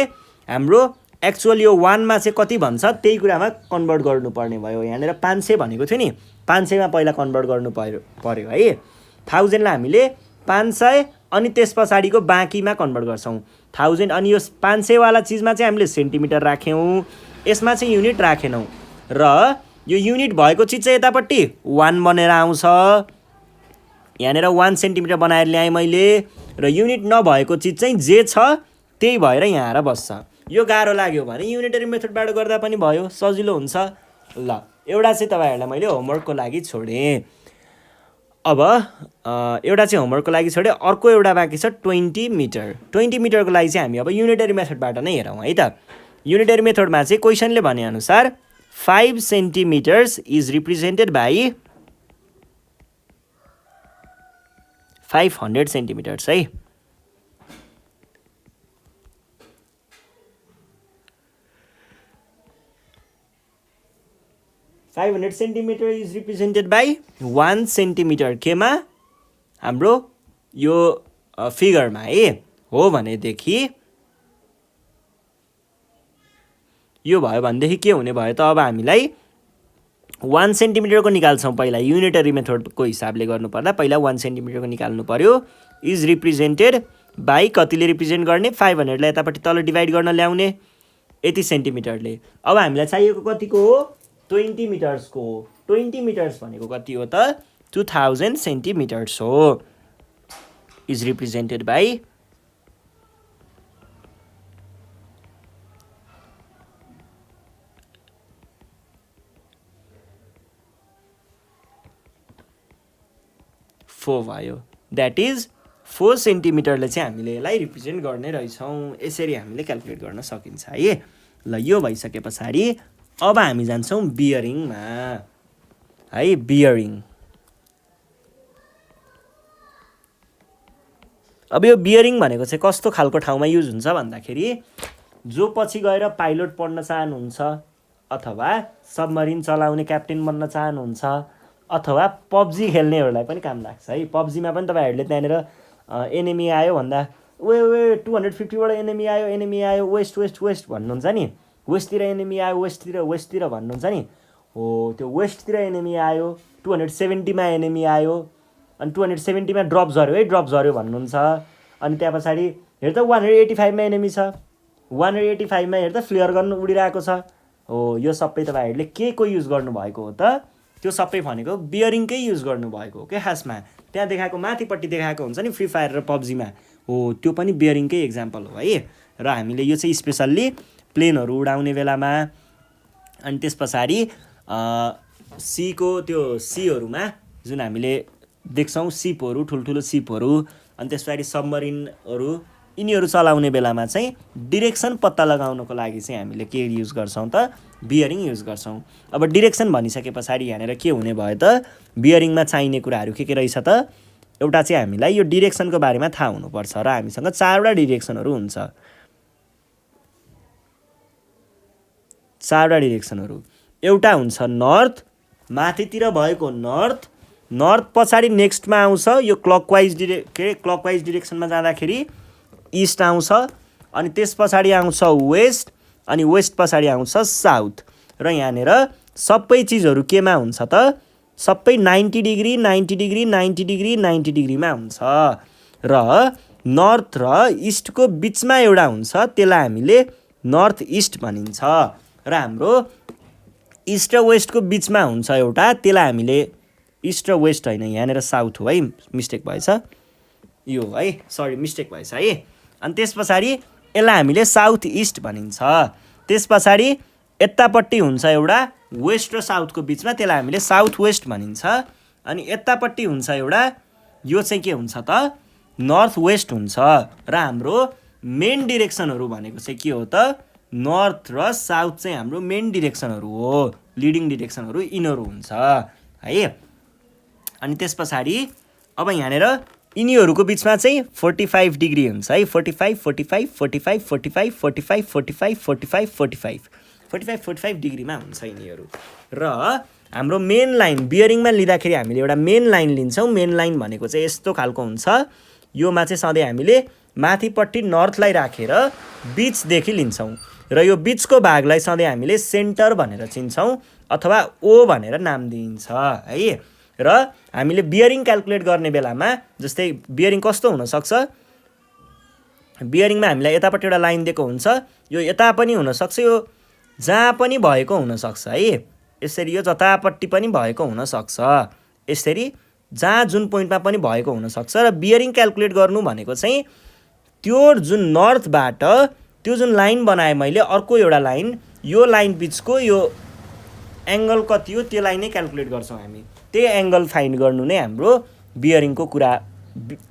हाम्रो एक्चुअल यो 1 मा चाहिँ कति भन्छ त्यही कुरामा कन्भर्ट गर्नुपर्ने भयो। यहाँनिर 500 भनेको थियो नि, 500 मा पहिला कन्भर्ट गर्नु पर्यो है। 1000 लाई हामीले 500 अनि त्यस पछाडिको बाँकीमा कन्भर्ट गर्छौँ 1000। अनि यो 500 वाला चिजमा चाहिँ हामीले सेन्टिमिटर राख्यौँ, यसमा चाहिँ युनिट राखेनौँ र यो युनिट भएको चिज चाहिँ यतापट्टि 1 बनेर आउँछ। यहाँनिर 1 सेन्टिमिटर बनाएर ल्याएँ मैले र युनिट नभएको चिज चाहिँ जे छ त्यही भएर यहाँ आएर बस्छ। यो गाह्रो लाग्यो भने युनिटरी मेथडबाट गर्दा पनि भयो, सजिलो हुन्छ। ल एउटा चाहिँ तपाईँहरूलाई मैले होमवर्कको लागि छोडेँ। अब एउटा चाहिँ होमवर्कको लागि छोडेँ, अर्को एउटा बाँकी छ 20 मिटर। 20 मिटरको लागि चाहिँ हामी अब युनिटरी मेथडबाट नै हेरौँ है त। युनिटरी मेथडमा चाहिँ क्वेसनले भनेअनुसार 5 सेन्टिमिटर्स इज रिप्रेजेन्टेड बाई 500 सेन्टिमिटर्स है। $500 centimetre is represented by 1 centimetre केमा हाम्रो यो फिगरमा है हो भनेदेखि यो भयो भनेदेखि के हुने भयो त, अब हामीलाई 1 सेन्टिमिटरको निकाल्छौँ। पहिला युनिटरी मेथडको हिसाबले गर्नुपर्दा पहिला 1 सेन्टिमिटरको निकाल्नु पर्यो। इज रिप्रेजेन्टेड बाई कतिले रिप्रेजेन्ट गर्ने 500 लाई यतापट्टि तल डिभाइड गर्न ल्याउने यति सेन्टिमिटरले। अब हामीलाई चाहिएको कतिको हो 20 मिटर्सको हो। 20 मिटर्स भनेको कति हो त 2000 सेन्टिमिटर्स हो। इज रिप्रेजेन्टेड बाई फोर भयो द्याट इज 4 सेन्टिमिटरले चाहिँ हामीले यसलाई रिप्रेजेन्ट गर्ने रहेछौँ। यसरी हामीले क्यालकुलेट गर्न सकिन्छ है। ल यो भइसके पछाडि अब हामी जान्छौँ बियरिङमा है। बियरिङ, अब यो बियरिङ भनेको चाहिँ कस्तो खालको ठाउँमा युज हुन्छ भन्दाखेरि जो पछि गएर पाइलट पढ्न चाहनुहुन्छ अथवा सबमरिन चलाउने क्याप्टेन बन्न चाहनुहुन्छ अथवा पब्जी खेल्नेहरूलाई पनि काम लाग्छ है। पब्जीमा पनि तपाईँहरूले त्यहाँनिर एनिमी आयो भन्दा वे 250बाट एनिमी आयो वेस्ट भन्नुहुन्छ नि, वेस्टतिर एनिमी आयो वेस्टतिर भन्नुहुन्छ नि। हो त्यो वेस्टतिर एनिमी आयो, 270 मा एनिमी आयो अनि 270 मा ड्रप झऱ्यो भन्नुहुन्छ। अनि त्यहाँ पछाडि हेर त 185 मा एनिमी छ, 185 मा हेर त फ्लेयर गन उडिरहेको छ। हो यो सबै तपाईँहरूले के को युज गर्नुभएको हो त, त्यो सबै भनेको बियरिङकै युज गर्नुभएको हो क्या खासमा। त्यहाँ देखाएको माथिपट्टि देखाएको हुन्छ नि फ्री फायर र पब्जीमा, हो त्यो पनि बियरिङकै एक्जाम्पल हो है। र हामीले यो चाहिँ स्पेसल्ली प्लेनहरू उडाउने बेलामा अनि त्यस पछाडि सीको त्यो सीहरूमा जुन हामीले देख्छौँ सिपहरू, ठुल्ठुलो सिपहरू अनि त्यस पछाडि सबमरिनहरू यिनीहरू चलाउने बेलामा चाहिँ डिरेक्सन पत्ता लगाउनको लागि चाहिँ हामीले के युज गर्छौँ त बियरिङ युज गर्छौँ। अब डिरेक्सन भनिसके पछाडि यहाँनिर के हुने भयो त, बियरिङमा चाहिने कुराहरू के रहेछ त, एउटा चाहिँ हामीलाई यो डिरेक्सनको बारेमा थाहा हुनुपर्छ र हामीसँग 4वटा डिरेक्सनहरू हुन्छ। 4वटा डिरेक्सनहरू एउटा हुन्छ नर्थ, माथितिर भएको नर्थ पछाडि नेक्स्टमा आउँछ यो क्लकवाइज डिरेक्सनमा जाँदाखेरि इस्ट आउँछ अनि त्यस पछाडि आउँछ वेस्ट अनि वेस्ट पछाडि आउँछ साउथ। र यहाँनिर सबै चिजहरू केमा हुन्छ त, सबै 90 डिग्री 90 डिग्री 90 डिग्री 90 डिग्रीमा हुन्छ। र नर्थ र इस्टको बिचमा एउटा हुन्छ, त्यसलाई हामीले नर्थ इस्ट भनिन्छ। र हाम्रो इस्ट र वेस्टको बिचमा हुन्छ एउटा, त्यसलाई हामीले इस्ट र वेस्ट होइन यहाँनिर साउथ हो है, मिस्टेक भएछ यो है, मिस्टेक भएछ है। अनि त्यस पछाडि यसलाई हामीले साउथ इस्ट भनिन्छ। त्यस पछाडि यतापट्टि हुन्छ एउटा वेस्ट र साउथको बिचमा, त्यसलाई हामीले साउथ वेस्ट भनिन्छ। अनि यतापट्टि हुन्छ एउटा, यो चाहिँ के हुन्छ त नर्थ वेस्ट हुन्छ। र हाम्रो मेन डिरेक्सनहरू भनेको चाहिँ के हो त नर्थ र साउथ चाहिँ हाम्रो मेन डिरेक्सनहरू हो, लिडिङ डिरेक्सनहरू यिनीहरू हुन्छ है। अनि त्यस पछाडि अब यहाँनिर यिनीहरूको बिचमा चाहिँ 45 डिग्री हुन्छ है। 45 45 45 45 45 45 45 45 45 45 डिग्रीमा हुन्छ यिनीहरू। र हाम्रो मेन लाइन बियरिङमा लिँदाखेरि हामीले एउटा मेन लाइन लिन्छौँ। मेन लाइन भनेको चाहिँ यस्तो खालको हुन्छ, योमा चाहिँ सधैँ हामीले माथिपट्टि नर्थलाई राखेर बिचदेखि लिन्छौँ र यो बिचको भागलाई सधैँ हामीले सेन्टर भनेर चिन्छौँ अथवा ओ भनेर नाम दिइन्छ है। र हामीले बियरिङ क्याल्कुलेट गर्ने बेलामा जस्तै बियरिङ कस्तो हुनसक्छ, बियरिङमा हामीलाई यतापट्टि एउटा लाइन दिएको हुन्छ, यो यता पनि हुनसक्छ, यो जहाँ पनि भएको हुनसक्छ है। यसरी यो जतापट्टि पनि भएको हुनसक्छ, यसरी जहाँ जुन पोइन्टमा पनि भएको हुनसक्छ। र बियरिङ क्याल्कुलेट गर्नु भनेको चाहिँ त्यो जुन नर्थबाट त्यो जुन लाइन बनाएँ मैले अर्को एउटा लाइन, यो लाइन बिचको यो एङ्गल कति हो त्यसलाई नै क्याल्कुलेट गर्छौँ हामी। त्यही एङ्गल फाइन्ड गर्नु नै हाम्रो बियरिङको कुरा।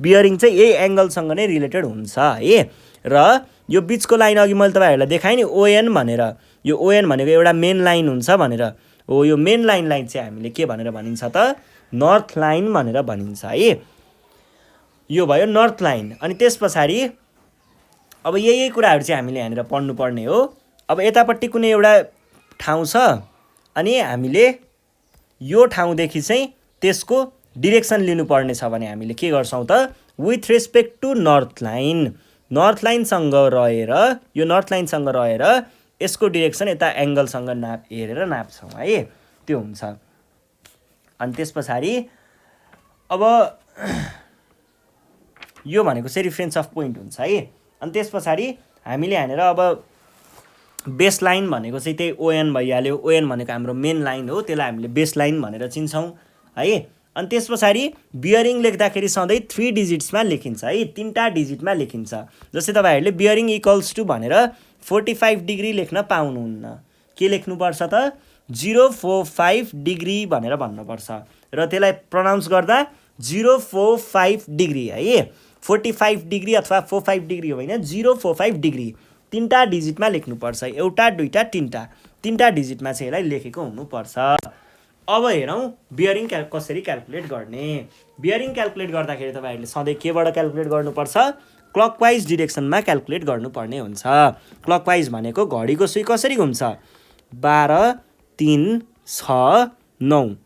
बियरिङ चाहिँ यही एङ्गलसँग नै रिलेटेड हुन्छ है। र यो बिचको लाइन अघि मैले तपाईँहरूलाई देखाएँ नि ओएन भनेर, यो ओएन भनेको एउटा मेन लाइन हुन्छ भनेर हो। यो मेन लाइनलाई चाहिँ हामीले के भनेर भनिन्छ त नर्थ लाइन भनेर भनिन्छ है। यो भयो नर्थ लाइन। अनि त्यस पछाडि अब यही कुराहरू चाहिँ हामीले यहाँनिर पढ्नुपर्ने हो। अब यतापट्टि कुनै एउटा ठाउँ छ अनि हामीले यो ठाउँदेखि चाहिँ त्यसको डिरेक्सन लिनुपर्ने छ भने हामीले के गर्छौँ त with respect to north line, north लाइनसँग रहेर यो नर्थ लाइनसँग रहेर यसको डिरेक्सन यता एङ्गलसँग हेरेर नाप्छौँ है, त्यो हुन्छ। अनि त्यस पछाडि अब यो भनेको चाहिँ रिफरेन्स अफ पोइन्ट हुन्छ है। अनि त्यस पछाडि हामीले यहाँनिर अब बेस लाइन भनेको चाहिँ त्यही ओएन भइहाल्यो। ओएन भनेको हाम्रो मेन लाइन हो, त्यसलाई हामीले बेस लाइन भनेर चिन्छौँ है। अनि त्यस पछाडि बियरिङ लेख्दाखेरि सधैँ 3 डिजिट्समा लेखिन्छ है, 3टा डिजिटमा लेखिन्छ। जस्तै तपाईँहरूले बियरिङ इक्वल्स टु भनेर 45 डिग्री लेख्न पाउनुहुन्न, के लेख्नुपर्छ त 045 डिग्री भनेर भन्नुपर्छ र त्यसलाई प्रनाउन्स गर्दा 045 डिग्री है। 45 डिग्री अथवा 45 डिग्री होइन, 045 डिग्री 3टा डिजिटमा लेख्नुपर्छ, एउटा दुईटा तिनटा डिजिटमा चाहिँ यसलाई लेखेको हुनुपर्छ। अब हेरौँ बियरिङ कसरी क्याल्कुलेट गर्ने। बियरिङ क्याल्कुलेट गर्दाखेरि तपाईँहरूले सधैँ केबाट क्याल्कुलेट गर्नुपर्छ क्लकवाइज डिरेक्सनमा क्याल्कुलेट गर्नुपर्ने हुन्छ। क्लकवाइज भनेको घडीको सुई कसरी घुम्छ 12 3 6 9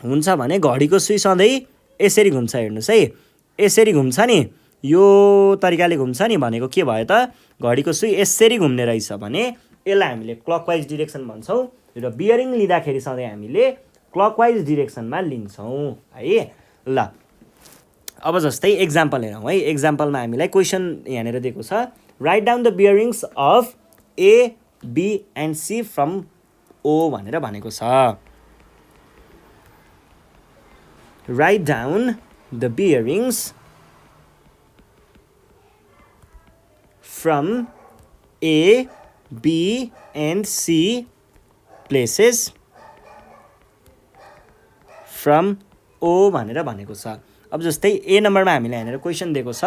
हुन्छ भने घडीको सुई सधैँ यसरी घुम्छ। हेर्नुहोस् है, यसरी घुम्छ नि, यो तरिकाले घुम्छ नि भनेको के भयो त घडीको सुई यसरी घुम्ने रहेछ भने यसलाई हामीले क्लकवाइज डिरेक्सन भन्छौँ। र बियरिङ लिँदाखेरि सधैँ हामीले क्लकवाइज डिरेक्सनमा लिन्छौँ है। ल अब जस्तै एक्जाम्पल हेरौँ है। एक्जाम्पलमा हामीलाई क्वेसन यहाँनिर दिएको छ, write down the bearings of A B and C from O भनेर भनेको छ। Write down the bearings from A B and C places from O भनेर भनेको छ। अब जस्तै ए नम्बरमा हामीलाई यहाँनिर क्वेसन दिएको छ,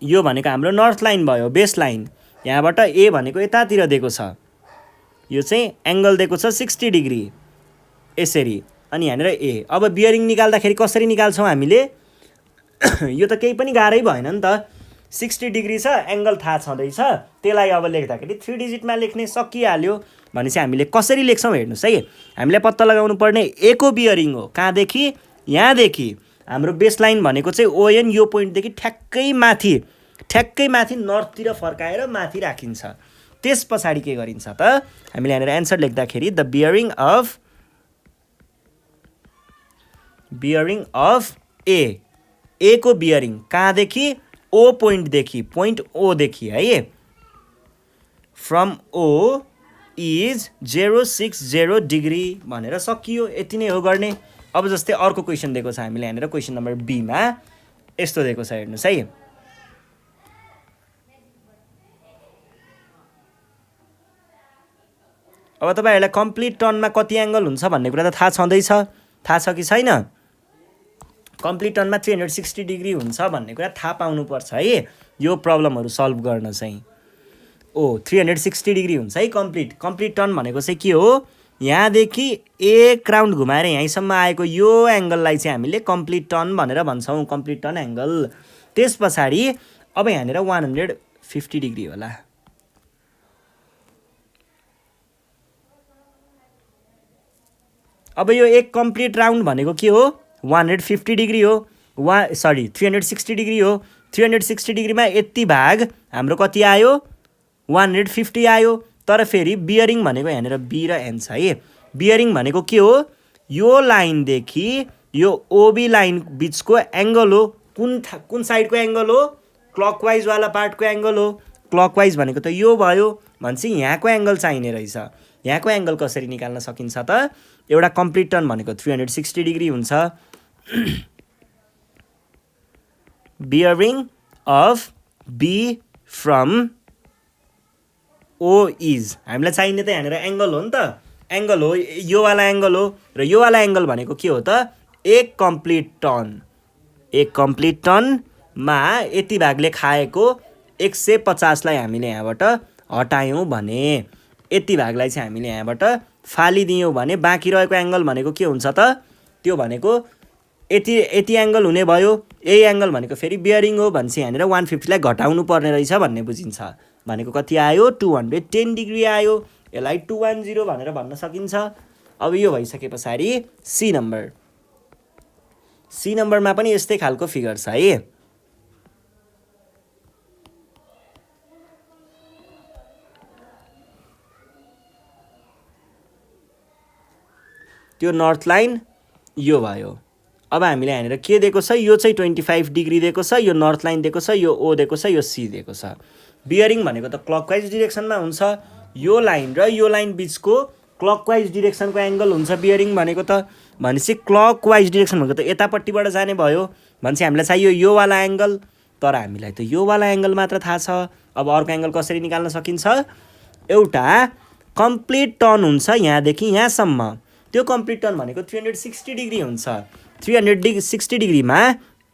यो भनेको हाम्रो नर्थ लाइन भयो, बेस लाइन। यहाँबाट ए भनेको यतातिर दिएको छ, यो चाहिँ एङ्गल दिएको छ 60 डिग्री यसरी। अनि यहाँनिर ए, अब बियरिङ निकाल्दाखेरि कसरी निकाल्छौँ हामीले यो त केही पनि गाह्रै भएन नि त। 60 डिग्री छ, एङ्गल थाहा छँदैछ, त्यसलाई अब लेख्दाखेरि 3 डिजिटमा लेख्ने सकिहाल्यो। भनेपछि हामीले कसरी लेख्छौँ हेर्नुहोस् है। हामीले पत्ता लगाउनु पर्ने ए को बियरिङ हो कहाँदेखि, यहाँदेखि हाम्रो बेस लाइन भनेको चाहिँ ओएन, यो पोइन्टदेखि ठ्याक्कै माथि नर्थतिर फर्काएर माथि राखिन्छ। त्यस पछाडि के गरिन्छ त हामीले यहाँनिर एन्सर लेख्दाखेरि द बियरिङ अफ ए को बियरिङ कहाँदेखि ओ पोइन्टदेखि, पोइन्ट ओदेखि है, फ्रम ओ इज 060 डिग्री भनेर सकियो। यति नै हो गर्ने। अब जस्तै अर्को क्वेसन दिएको छ हामीले यहाँनिर क्वेसन नम्बर बीमा यस्तो दिएको छ, हेर्नुहोस् है। अब तपाईँहरूलाई कम्प्लिट टर्नमा कति एङ्गल हुन्छ भन्ने कुरा त थाहा छँदैछ, थाहा छ कि छैन? कम्प्लिट टर्नमा 360 डिग्री हुन्छ भन्ने कुरा थाहा पाउनुपर्छ है यो प्रब्लमहरू सल्भ गर्न चाहिँ। 360 डिग्री हुन्छ है कम्प्लिट टर्न भनेको चाहिँ के हो? यहाँदेखि एक राउन्ड घुमाएर यहीँसम्म आएको यो एङ्गललाई चाहिँ हामीले कम्प्लिट टर्न भनेर भन्छौँ, कम्प्लिट टर्न एङ्गल। त्यस पछाडि अब यहाँनिर 150 डिग्री होला। अब यो एक कम्प्लिट राउन्ड भनेको के हो? 150 डिग्री हो, 360 डिग्री हो। 360 डिग्रीमा यति भाग हाम्रो कति आयो? 150 आयो। तर फेरि बियरिङ भनेको यहाँनिर बी र एन छ है। बियरिङ भनेको के हो? यो लाइनदेखि यो ओबी लाइन बिचको एङ्गल हो। कुन साइडको एङ्गल हो? क्लकवाइजवाला पार्टको एङ्गल हो। क्लकवाइज भनेको त यो भयो भनेपछि यहाँको एङ्गल चाहिने रहेछ। यहाँको एङ्गल कसरी निकाल्न सकिन्छ त? एउटा कम्प्लिट टर्न भनेको 360 डिग्री हुन्छ। Bearing of B from O is, हामीलाई चाहिने त यहाँनिर एङ्गल हो नि त, एङ्गल हो योवाला एङ्गल हो। र योवाला एङ्गल भनेको के हो त? एक कम्प्लिट टर्न। एक कम्प्लिट टर्नमा यति भागले खाएको 150 लाई हामीले यहाँबाट हटायौँ भने, यति भागलाई चाहिँ हामीले यहाँबाट फालिदियौँ भने बाँकी रहेको एङ्गल भनेको के हुन्छ त? त्यो भनेको यति एङ्गल हुने भयो। यही एङ्गल भनेको फेरि बियरिङ हो भनेपछि यहाँनिर 150 लाई घटाउनु पर्ने रहेछ भन्ने बुझिन्छ। भनेको कति आयो? 210 डिग्री आयो। यसलाई 210 भनेर भन्न सकिन्छ। अब यो भइसके पछाडि सी नम्बरमा पनि यस्तै खालको फिगर छ है। त्यो नर्थ लाइन यो भयो। अब हामीले यहाँनिर के दिएको छ? यो चाहिँ 25 डिग्री दिएको छ, यो नर्थ लाइन दिएको छ, यो ओ दिएको छ, यो सी दिएको छ। बियरिङ भनेको त क्लकवाइज डिरेक्सनमा हुन्छ। यो लाइन र यो लाइन बिचको क्लकवाइज डिरेक्सनको एङ्गल हुन्छ बियरिङ भनेको त। भनेपछि क्लकवाइज डिरेक्सन भनेको त यतापट्टिबाट जाने भयो। भनेपछि हामीलाई चाहियो योवाला एङ्गल, तर हामीलाई त योवाला एङ्गल मात्र थाहा छ। अब अर्को एङ्गल कसरी निकाल्न सकिन्छ? एउटा कम्प्लिट टर्न हुन्छ यहाँदेखि यहाँसम्म। त्यो कम्प्लिट टर्न भनेको 360 डिग्री हुन्छ। 360 डिग्रीमा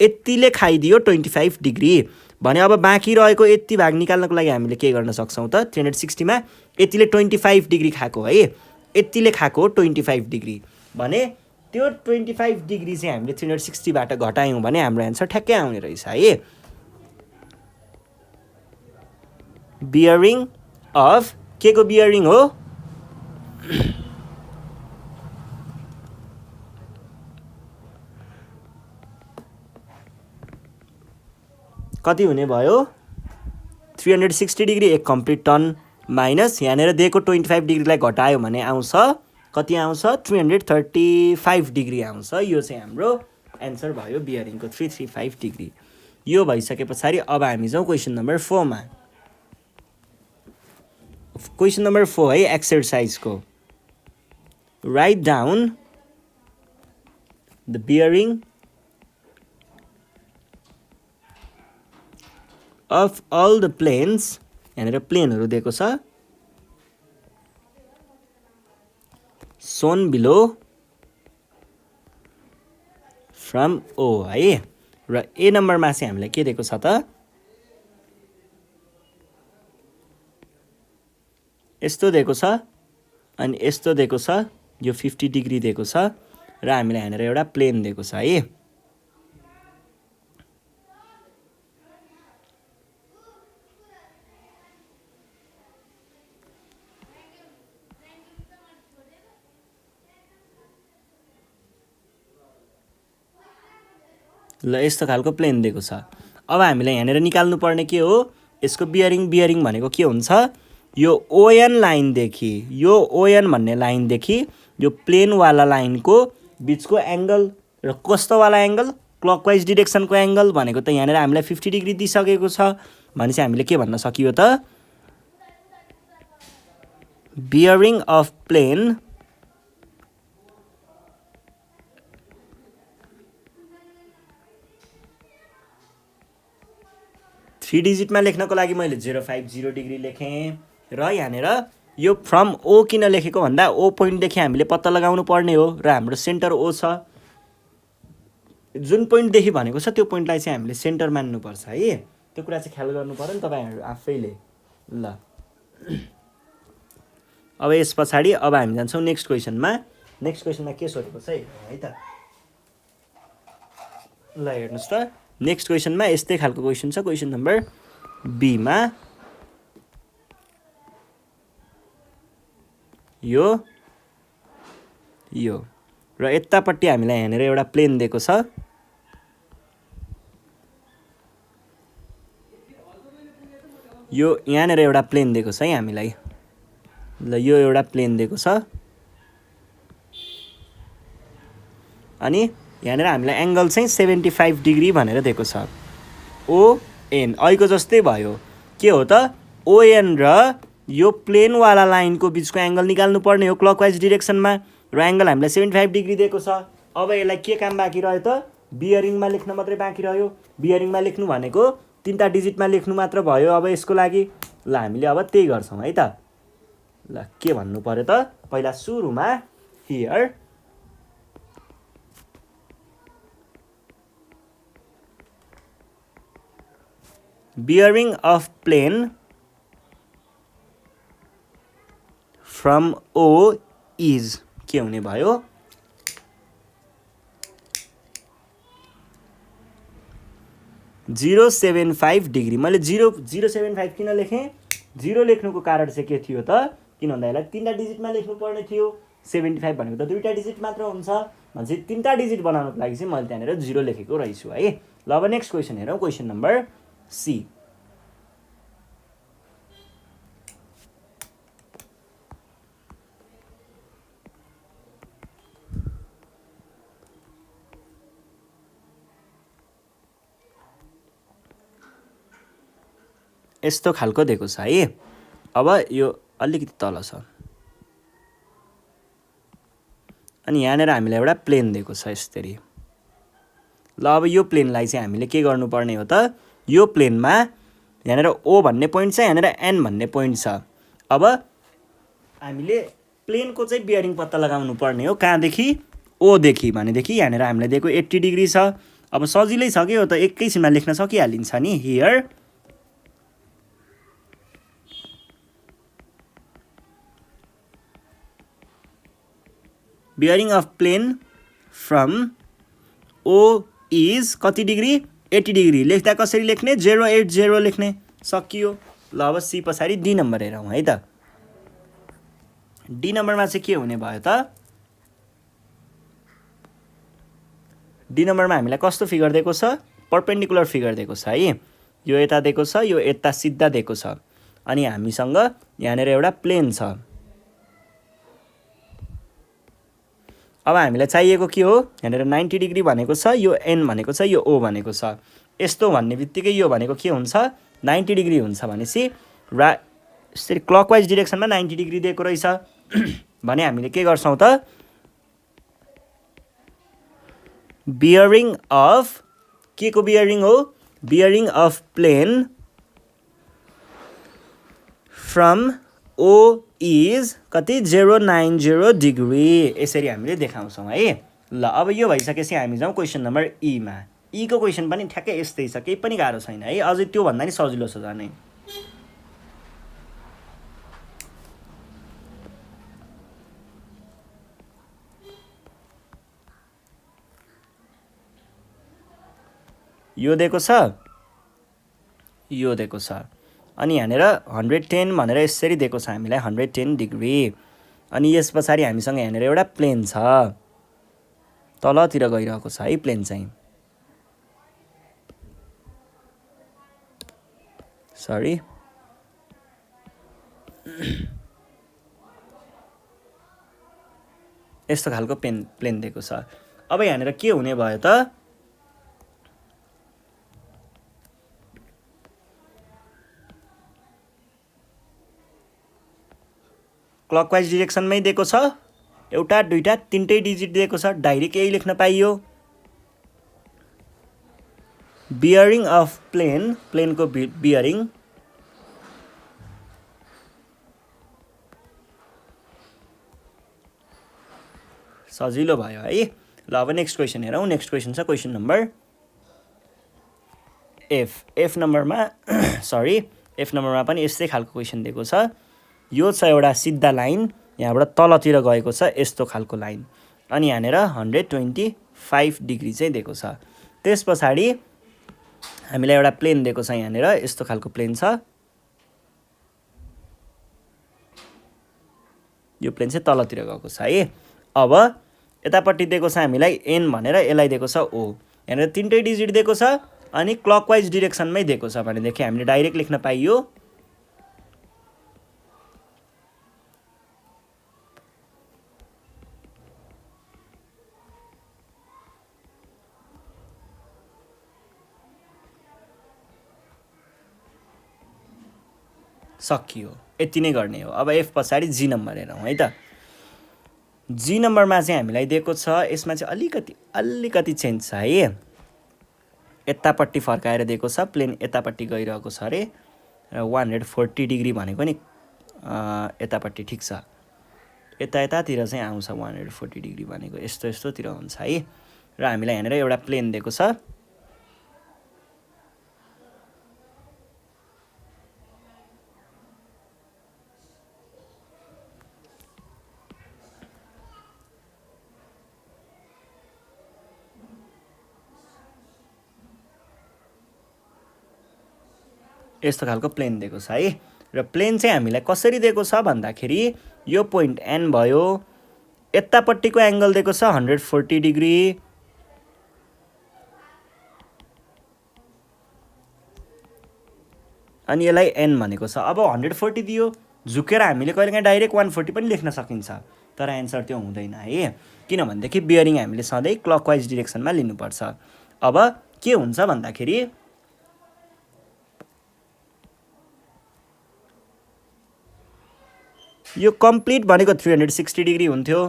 यतिले खाइदियो 25 डिग्री भने अब बाँकी रहेको यति भाग निकाल्नको लागि हामीले के गर्न सक्छौँ त? 360 मा यतिले 25 डिग्री खाएको है, यतिले खाएको 25 डिग्री भने त्यो 25 डिग्री चाहिँ हामीले 360बाट घटायौँ भने हाम्रो एन्सर ठ्याक्कै आउने रहेछ है। बियरिङ अफ के को बियरिङ हो? कति हुने भयो? 360 डिग्री एक कम्प्लिट टर्न माइनस यहाँनिर दिएको 25 डिग्रीलाई घटायो भने आउँछ कति आउँछ? 335 डिग्री आउँछ। यो चाहिँ हाम्रो एन्सर भयो बियरिङको 335 डिग्री। यो भइसके पछाडि अब हामी जाउँ क्वेसन नम्बर 4 मा। क्वेसन नम्बर 4 है एक्सरसाइजको। Write down the bearing of all the planes, यहाँनिर प्लेनहरू दिएको छ, सोन बिलो फ्रम ओ है। र ए नम्बरमा चाहिँ हामीलाई के दिएको छ त? यस्तो दिएको छ अनि यस्तो दिएको छ, यो 50 डिग्री दिएको छ र हामीलाई यहाँनिर एउटा प्लेन दिएको छ है। ल यस्तो खालको प्लेन दिएको छ। अब हामीलाई यहाँनिर निकाल्नु पर्ने के हो? यसको बियरिङ भनेको के हुन्छ? यो ओएन लाइनदेखि यो ओएन भन्ने लाइनदेखि यो प्लेनवाला लाइनको बिचको एङ्गल र कस्तोवाला एङ्गल? क्लकवाइज डिरेक्सनको एङ्गल भनेको त यहाँनिर हामीलाई 50 डिग्री दिइसकेको छ। भनेपछि हामीले के भन्न सकियो त? बियरिङ अफ प्लेन थ्री डिजिटमा लेख्नको लागि मैले 050 डिग्री लेखेँ र यहाँनिर यो फ्रम ओ किन लेखेको भन्दा ओ पोइन्टदेखि हामीले पत्ता लगाउनु पर्ने हो र हाम्रो सेन्टर ओ छ। जुन पोइन्टदेखि भनेको छ त्यो पोइन्टलाई चाहिँ हामीले सेन्टर मान्नुपर्छ है। त्यो कुरा चाहिँ ख्याल गर्नु पर्यो नि तपाईँहरू आफैले। ल अब यस पछाडि अब हामी जान्छौँ नेक्स्ट क्वेसनमा। नेक्स्ट क्वेसनमा के सोधेको छ है त, ल हेर्नुहोस् त। नेक्स्ट क्वेसनमा यस्तै खालको क्वेसन छ। क्वेसन नम्बर बीमा यो र यतापट्टि हामीलाई यहाँनिर एउटा प्लेन दिएको छ। यो यहाँनिर एउटा प्लेन दिएको छ है हामीलाई। ल यो एउटा प्लेन दिएको छ अनि यहाँनिर हामीलाई एङ्गल चाहिँ 75 डिग्री भनेर दिएको छ। ओएन अहिलेको जस्तै भयो। के हो त, ओएन र यो प्लेनवाला लाइनको बिचको एङ्गल निकाल्नु पर्ने हो क्लकवाइज डिरेक्सनमा र एङ्गल हामीलाई 75 डिग्री दिएको छ। अब यसलाई के काम बाँकी रह्यो त, बियरिङमा लेख्न मात्रै बाँकी रह्यो। बियरिङमा लेख्नु भनेको 3टा डिजिटमा लेख्नु मात्र भयो अब यसको लागि। ल हामीले अब त्यही गर्छौँ है त। ल के भन्नु पर्यो त, पहिला सुरुमा here bearing of plane from O is के हुने भयो, जिरो 75 डिग्री। मैले 0.075 किन लेखेँ, 0 लेख्नुको कारण चाहिँ के थियो त, किन भन्दा यसलाई 3टा डिजिटमा लेख्नु पर्ने थियो। 75 भनेको त 2टा डिजिट मात्र हुन्छ भने 3टा डिजिट बनाउनको लागि चाहिँ मैले त्यहाँनिर 0 लेखेको रहेछु है। ल अब नेक्स्ट क्वेसन हेरौँ। Question number C. यस्तो खालको दिएको छ है। अब यो अलिकति तल छ अनि यहाँनिर हामीलाई एउटा प्लेन दिएको छ यसरी। ल अब यो प्लेनलाई चाहिँ हामीले के गर्नुपर्ने हो त, यो प्लेनमा यहाँनिर ओ भन्ने पोइन्ट छ, यहाँनिर एन भन्ने पोइन्ट छ। अब हामीले प्लेनको चाहिँ बियरिङ पत्ता लगाउनु पर्ने हो कहाँदेखि, ओदेखि भनेदेखि यहाँनिर हामीलाई दिएको 80 डिग्री छ। अब सजिलै छ कि यो त एकैछिनमा लेख्न सकिहालिन्छ नि। Here bearing of plane from O is कति डिग्री, 80 डिग्री। लेख्दा कसरी लेख्ने, 080 लेख्ने, सकियो। ल अब सी पछाडि डी नम्बर हेरौँ है त। डी नम्बरमा चाहिँ के हुने भयो त, डी नम्बरमा हामीलाई कस्तो फिगर दिएको छ, परपेन्डिकुलर फिगर दिएको छ है। यो यता दिएको छ, यो यता सिधा दिएको छ अनि हामीसँग यहाँनिर एउटा प्लेन छ। अब हामीलाई चाहिएको के हो, यहाँनिर 90 डिग्री भनेको छ, यो एन भनेको छ, यो ओ भनेको छ। यस्तो भन्ने बित्तिकै यो भनेको के हुन्छ, 90 डिग्री हुन्छ भनेपछि यसरी क्लकवाइज डिरेक्सनमा 90 डिग्री दिएको रहेछ भने हामीले के गर्छौँ त, बियरिङ अफ के को बियरिङ हो, bearing of plane from O is कति, 090 डिग्री। यसरी हामीले देखाउँछौँ है। ल अब यो भइसकेपछि हामी जाउँ क्वेसन नम्बर ईमा। ईको क्वेसन पनि ठ्याक्कै यस्तै छ, केही पनि गाह्रो छैन है, अझै त्योभन्दा नि सजिलो छ झनै। यो दिएको छ, यो दिएको छ अनि यहाँनिर 110 भनेर यसरी दिएको छ हामीलाई 110 डिग्री। अनि यस पछाडि हामीसँग यहाँनिर एउटा प्लेन छ, तलतिर गइरहेको छ है प्लेन चाहिँ। सरी यस्तो खालको प्लेन दिएको छ। अब यहाँनिर के हुने भयो त, क्लकवाइज डिरेक्सनमै दिएको छ, एउटा दुईटा तीनटै डिजिट दिएको छ, डाइरेक्ट यही लेख्न पाइयो। बियरिङ अफ प्लेनको बियरिङ सजिलो भयो है। ल अब नेक्स्ट क्वेसन हेरौँ। नेक्स्ट क्वेसन छ क्वेसन नम्बर एफ नम्बरमा सरी एफ नम्बरमा पनि यस्तै खालको क्वेसन दिएको छ। यो छ एउटा सिधा लाइन, यहाँबाट तलतिर गएको छ यस्तो खालको लाइन, अनि यहाँनिर 125 डिग्री चाहिँ दिएको छ। त्यस पछाडि हामीलाई एउटा प्लेन दिएको छ, यहाँनिर यस्तो खालको प्लेन छ। यो प्लेन चाहिँ तलतिर गएको छ है। अब यतापट्टि दिएको छ हामीलाई एन भनेर, यसलाई दिएको छ ओ। यहाँनिर 3टै डिजिट दिएको छ अनि क्लकवाइज डिरेक्सनमै दिएको छ भनेदेखि हामीले डाइरेक्ट लेख्न पाइयो। सकियो, यति नै गर्ने हो। अब एफ पछाडि जी नम्बर हेरौँ है त। जी नम्बरमा चाहिँ हामीलाई दिएको छ, यसमा चाहिँ अलिकति चेन्ज छ है। यतापट्टि फर्काएर दिएको छ, प्लेन यतापट्टि गइरहेको छ अरे, र 140 डिग्री भनेको नि यतापट्टि ठिक छ। यतातिर चाहिँ आउँछ 140 डिग्री भनेको, यस्तोतिर हुन्छ है। र हामीलाई यहाँनिर एउटा प्लेन दिएको छ। यस्तो खालको प्लेन दिएको छ है। र प्लेन चाहिँ हामीलाई कसरी दिएको छ भन्दाखेरि यो पोइन्ट एन भयो, यतापट्टिको एङ्गल दिएको छ 140 डिग्री, अनि यसलाई एन भनेको छ। अब 140 दियो, झुकेर हामीले कहिलेकाहीँ डाइरेक्ट 140 पनि लेख्न सकिन्छ, तर एन्सर त्यो हुँदैन है। किनभनेदेखि बियरिङ हामीले सधैँ क्लकवाइज डिरेक्सनमा लिनुपर्छ। अब के हुन्छ भन्दाखेरि यो कम्प्लिट भनेको 360 डिग्री हुन्थ्यो।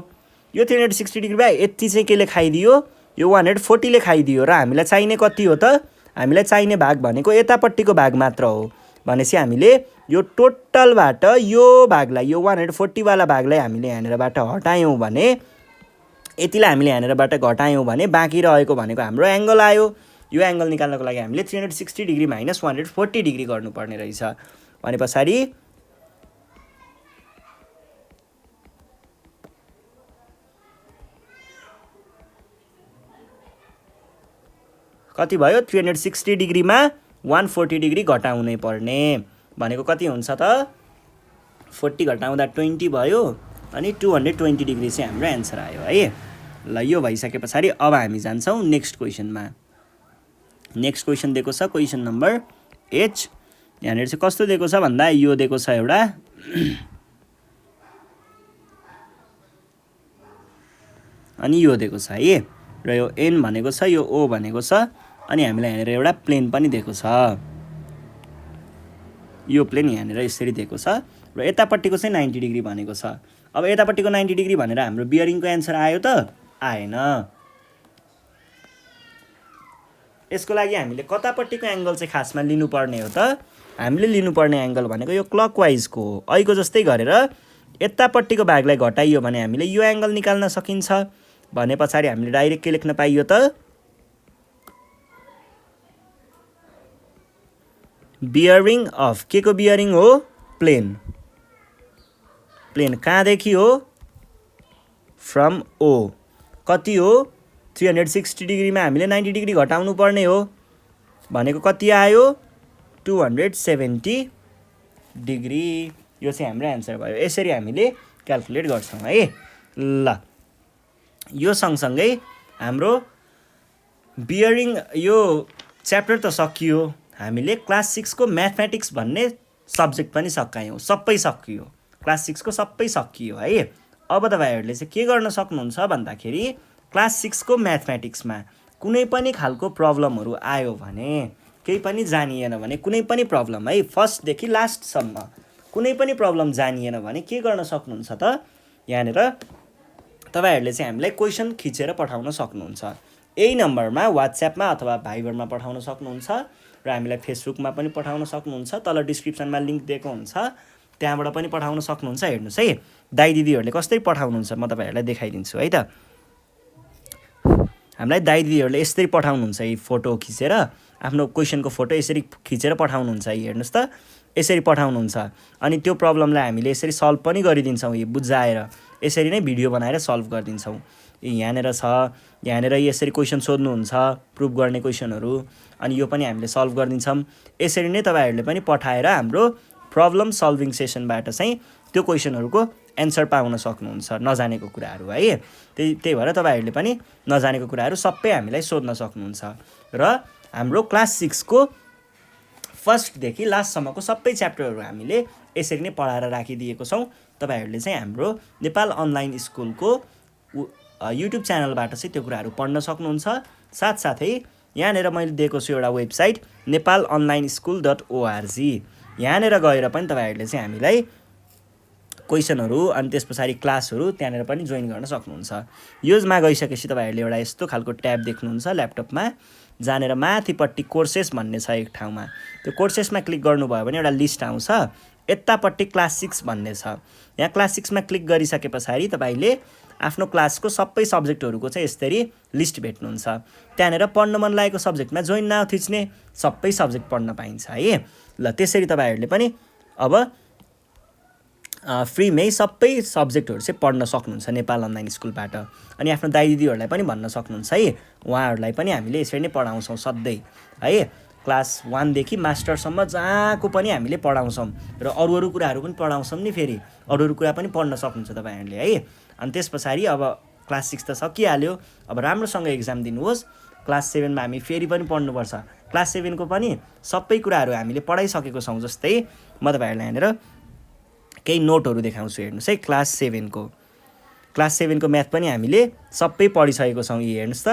यो 360 डिग्री भए यति चाहिँ केले खाइदियो, यो 140ले खाइदियो। र हामीलाई चाहिने कति हो त? हामीलाई चाहिने भाग भनेको यतापट्टिको भाग मात्र हो। भनेपछि हामीले यो टोटलबाट यो भागलाई, यो 140 वाला भागलाई हामीले यहाँनिरबाट हटायौँ भने, यतिलाई हामीले यहाँनिरबाट घटायौँ भने बाँकी रहेको भनेको हाम्रो एङ्गल आयो। यो एङ्गल निकाल्नको लागि हामीले 360 डिग्री माइनस 140 डिग्री गर्नुपर्ने रहेछ। भने पछाडि कति भयो? 360 डिग्रीमा 140 डिग्री घटाउनै पर्ने भनेको कति हुन्छ त? 40 घटाउँदा 20 भयो, अनि 220 डिग्री चाहिँ हाम्रो एन्सर आयो है। ल यो भइसके पछाडि अब हामी जान्छौँ नेक्स्ट क्वेसनमा। नेक्स्ट क्वेसन दिएको छ क्वेसन नम्बर एच। यहाँनिर चाहिँ कस्तो दिएको छ भन्दा यो दिएको छ एउटा अनि यो दिएको छ है। र यो एन भनेको छ, यो ओ भनेको छ, अनि हामीलाई यहाँनिर एउटा प्लेन पनि दिएको छ। यो प्लेन यहाँनिर यसरी दिएको छ, र यतापट्टिको चाहिँ 90 डिग्री भनेको छ। अब यतापट्टिको 90 डिग्री भनेर हाम्रो बियरिङको एन्सर आयो त? आएन। यसको लागि हामीले कतापट्टिको एङ्गल चाहिँ खासमा लिनुपर्ने हो त? हामीले लिनुपर्ने एङ्गल भनेको यो क्लकवाइजको हो। अहिलेको जस्तै गरेर यतापट्टिको भागलाई घटाइयो भने हामीले यो एङ्गल निकाल्न सकिन्छ। भने पछाडि हामीले डाइरेक्ट के लेख्न पाइयो त? बियरिङ अफ, के को बियरिङ हो? प्लेन। प्लेन कहाँदेखि हो? फ्रम ओ। कति हो? 360 डिग्रीमा हामीले 90 डिग्री घटाउनु पर्ने हो भनेको कति आयो? 270 डिग्री। यो चाहिँ हाम्रो एन्सर भयो। यसरी हामीले क्याल्कुलेट गर्छौँ है। ल यो सँगसँगै हाम्रो बियरिङ यो च्याप्टर त सकियो। हामीले क्लास 6 को म्याथमेटिक्स भन्ने सब्जेक्ट पनि सकायौँ। सबै सकियो, क्लास 6 को सबै सकियो है। अब तपाईँहरूले चाहिँ के गर्न सक्नुहुन्छ भन्दाखेरि क्लास 6 को म्याथमेटिक्समा कुनै पनि खालको प्रब्लमहरू आयो भने, केही पनि जानिएन भने, कुनै पनि प्रब्लम है फर्स्टदेखि लास्टसम्म कुनै पनि प्रब्लम जानिएन भने के गर्न सक्नुहुन्छ त? यहाँनिर तपाईँहरूले चाहिँ हामीलाई क्वेसन खिचेर पठाउन सक्नुहुन्छ। यही नम्बरमा वाट्सएपमा अथवा भाइबरमा पठाउन सक्नुहुन्छ, र हामीलाई फेसबुकमा पनि पठाउन सक्नुहुन्छ। तल डिस्क्रिप्सनमा लिङ्क दिएको हुन्छ, त्यहाँबाट पनि पठाउन सक्नुहुन्छ। हेर्नुहोस् है दाइ दिदीहरूले कस्तै पठाउनुहुन्छ, म तपाईँहरूलाई देखाइदिन्छु है त। हामीलाई दाइ दिदीहरूले यसरी पठाउनुहुन्छ यी फोटो खिचेर आफ्नो क्वेसनको फोटो यसरी खिचेर पठाउनुहुन्छ यी हेर्नुहोस् त यसरी पठाउनुहुन्छ अनि त्यो प्रब्लमलाई हामीले यसरी सल्भ पनि गरिदिन्छौँ यी बुझाएर यसरी नै भिडियो बनाएर सल्भ गरिदिन्छौँ यहाँनिर छ यहाँनिर यसरी क्वेसन सोध्नुहुन्छ प्रुभ गर्ने क्वेसनहरू अनि यो पनि हामीले सल्भ गरिदिन्छौँ यसरी नै तपाईँहरूले पनि पठाएर हाम्रो प्रब्लम सल्भिङ सेसनबाट चाहिँ त्यो क्वेसनहरूको एन्सर पाउन सक्नुहुन्छ नजानेको कुराहरू है त्यही भएर तपाईँहरूले पनि नजानेको कुराहरू सबै हामीलाई सोध्न सक्नुहुन्छ र हाम्रो क्लास 6 को फर्स्टदेखि लास्टसम्मको सबै च्याप्टरहरू हामीले यसरी नै पढाएर राखिदिएको छौँ तपाईँहरूले चाहिँ हाम्रो नेपाल अनलाइन स्कुलको युट्युब च्यानलबाट चाहिँ त्यो कुराहरू पढ्न सक्नुहुन्छ साथसाथै यहाँनिर मैले दिएको छु एउटा वेबसाइट nepalonlineschool.org यहाँनिर गएर पनि तपाईँहरूले चाहिँ हामीलाई क्वेसनहरू अनि त्यस पछाडि क्लासहरू त्यहाँनिर पनि जोइन गर्न सक्नुहुन्छ योमा गइसकेपछि तपाईँहरूले एउटा यस्तो खालको ट्याब देख्नुहुन्छ ल्यापटपमा जानेर माथिपट्टि कोर्सेस भन्ने छ एक ठाउँमा त्यो कोर्सेसमा क्लिक गर्नुभयो भने एउटा लिस्ट आउँछ यतापट्टि क्लास 6 भन्ने छ यहाँ क्लास 6 मा क्लिक गरिसके पछाडि तपाईँले आफ्नो क्लासको सबै सब्जेक्टहरूको चाहिँ यसरी लिस्ट भेट्नुहुन्छ त्यहाँनिर पढ्न मन लागेको सब्जेक्टमा जोइन नाउ थिच्ने सबै सब्जेक्ट पढ्न पाइन्छ है ल त्यसरी तपाईँहरूले पनि अब फ्रीमै सबै सब्जेक्टहरू चाहिँ पढ्न सक्नुहुन्छ नेपाल अनलाइन स्कुलबाट अनि आफ्नो दाइ दिदीहरूलाई पनि भन्न सक्नुहुन्छ है उहाँहरूलाई पनि हामीले यसरी नै पढाउँछौँ सधैँ है क्लास 1 देखि मास्टरसम्म जहाँको पनि हामीले पढाउँछौँ र अरू कुराहरू पनि पढाउँछौँ नि फेरि अरू कुरा पनि पढ्न सक्नुहुन्छ तपाईँहरूले है अनि त्यस पछाडि अब क्लास 6 त सकिहाल्यो अब राम्रोसँग एक्जाम दिनुहोस् क्लास 7 मा हामी फेरि पनि पढ्नुपर्छ क्लास 7 को पनि सबै कुराहरू हामीले पढाइसकेको छौँ जस्तै म तपाईँहरूलाई यहाँनिर केही नोटहरू देखाउँछु हेर्नुहोस् है क्लास 7 को म्याथ पनि हामीले सबै पढिसकेको छौँ यी हेर्नुहोस् त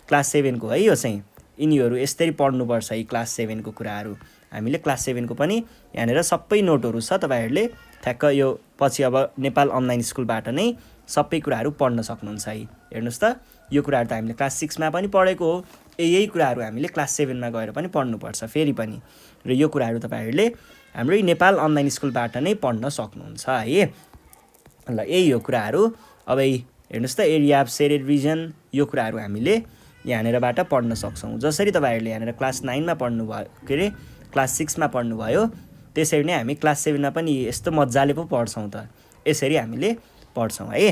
क्लास 7 को है यो चाहिँ यिनीहरू यसरी पढ्नुपर्छ यी क्लास 7 को कुराहरू हामीले क्लास 7 को पनि यहाँनिर सबै नोटहरू छ तपाईँहरूले ठ्याक्क यो पछि अब नेपाल अनलाइन स्कुलबाट नै सबै कुराहरू पढ्न सक्नुहुन्छ है हेर्नुहोस् त यो कुराहरू त हामीले क्लास 6 मा पनि पढेको हो यही कुराहरू हामीले क्लास 7 मा गएर पनि पढ्नुपर्छ फेरि पनि र यो कुराहरू तपाईँहरूले हाम्रो नेपाल अनलाइन स्कुलबाट नै पढ्न सक्नुहुन्छ है ल यही हो कुराहरू अब हेर्नुहोस् त एरिया अफ सेडेड रिजन यो कुराहरू हामीले यहाँनिरबाट पढ्न सक्छौँ जसरी तपाईँहरूले यहाँनिर क्लास 9 मा पढ्नुभयो के अरे क्लास 6 मा पढ्नुभयो त्यसरी नै हामी क्लास 7 मा पनि यस्तो मजाले पो पढ्छौँ त यसरी हामीले पढ्छौँ है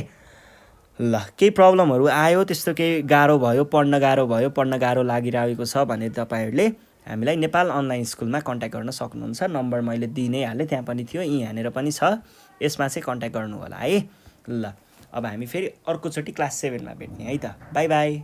ल केही प्रब्लमहरू आयो त्यस्तो केही गाह्रो भयो पढ्न गाह्रो लागिरहेको छ भने तपाईँहरूले हामीलाई नेपाल अनलाइन स्कुलमा कन्ट्याक्ट गर्न सक्नुहुन्छ नम्बर मैले दिइ नै हालेँ त्यहाँ पनि थियो यहाँनिर पनि छ यसमा चाहिँ कन्ट्याक्ट गर्नु होला है ल अब हामी फेरि अर्कोचोटि क्लास 7 मा भेट्ने है त बाई बाई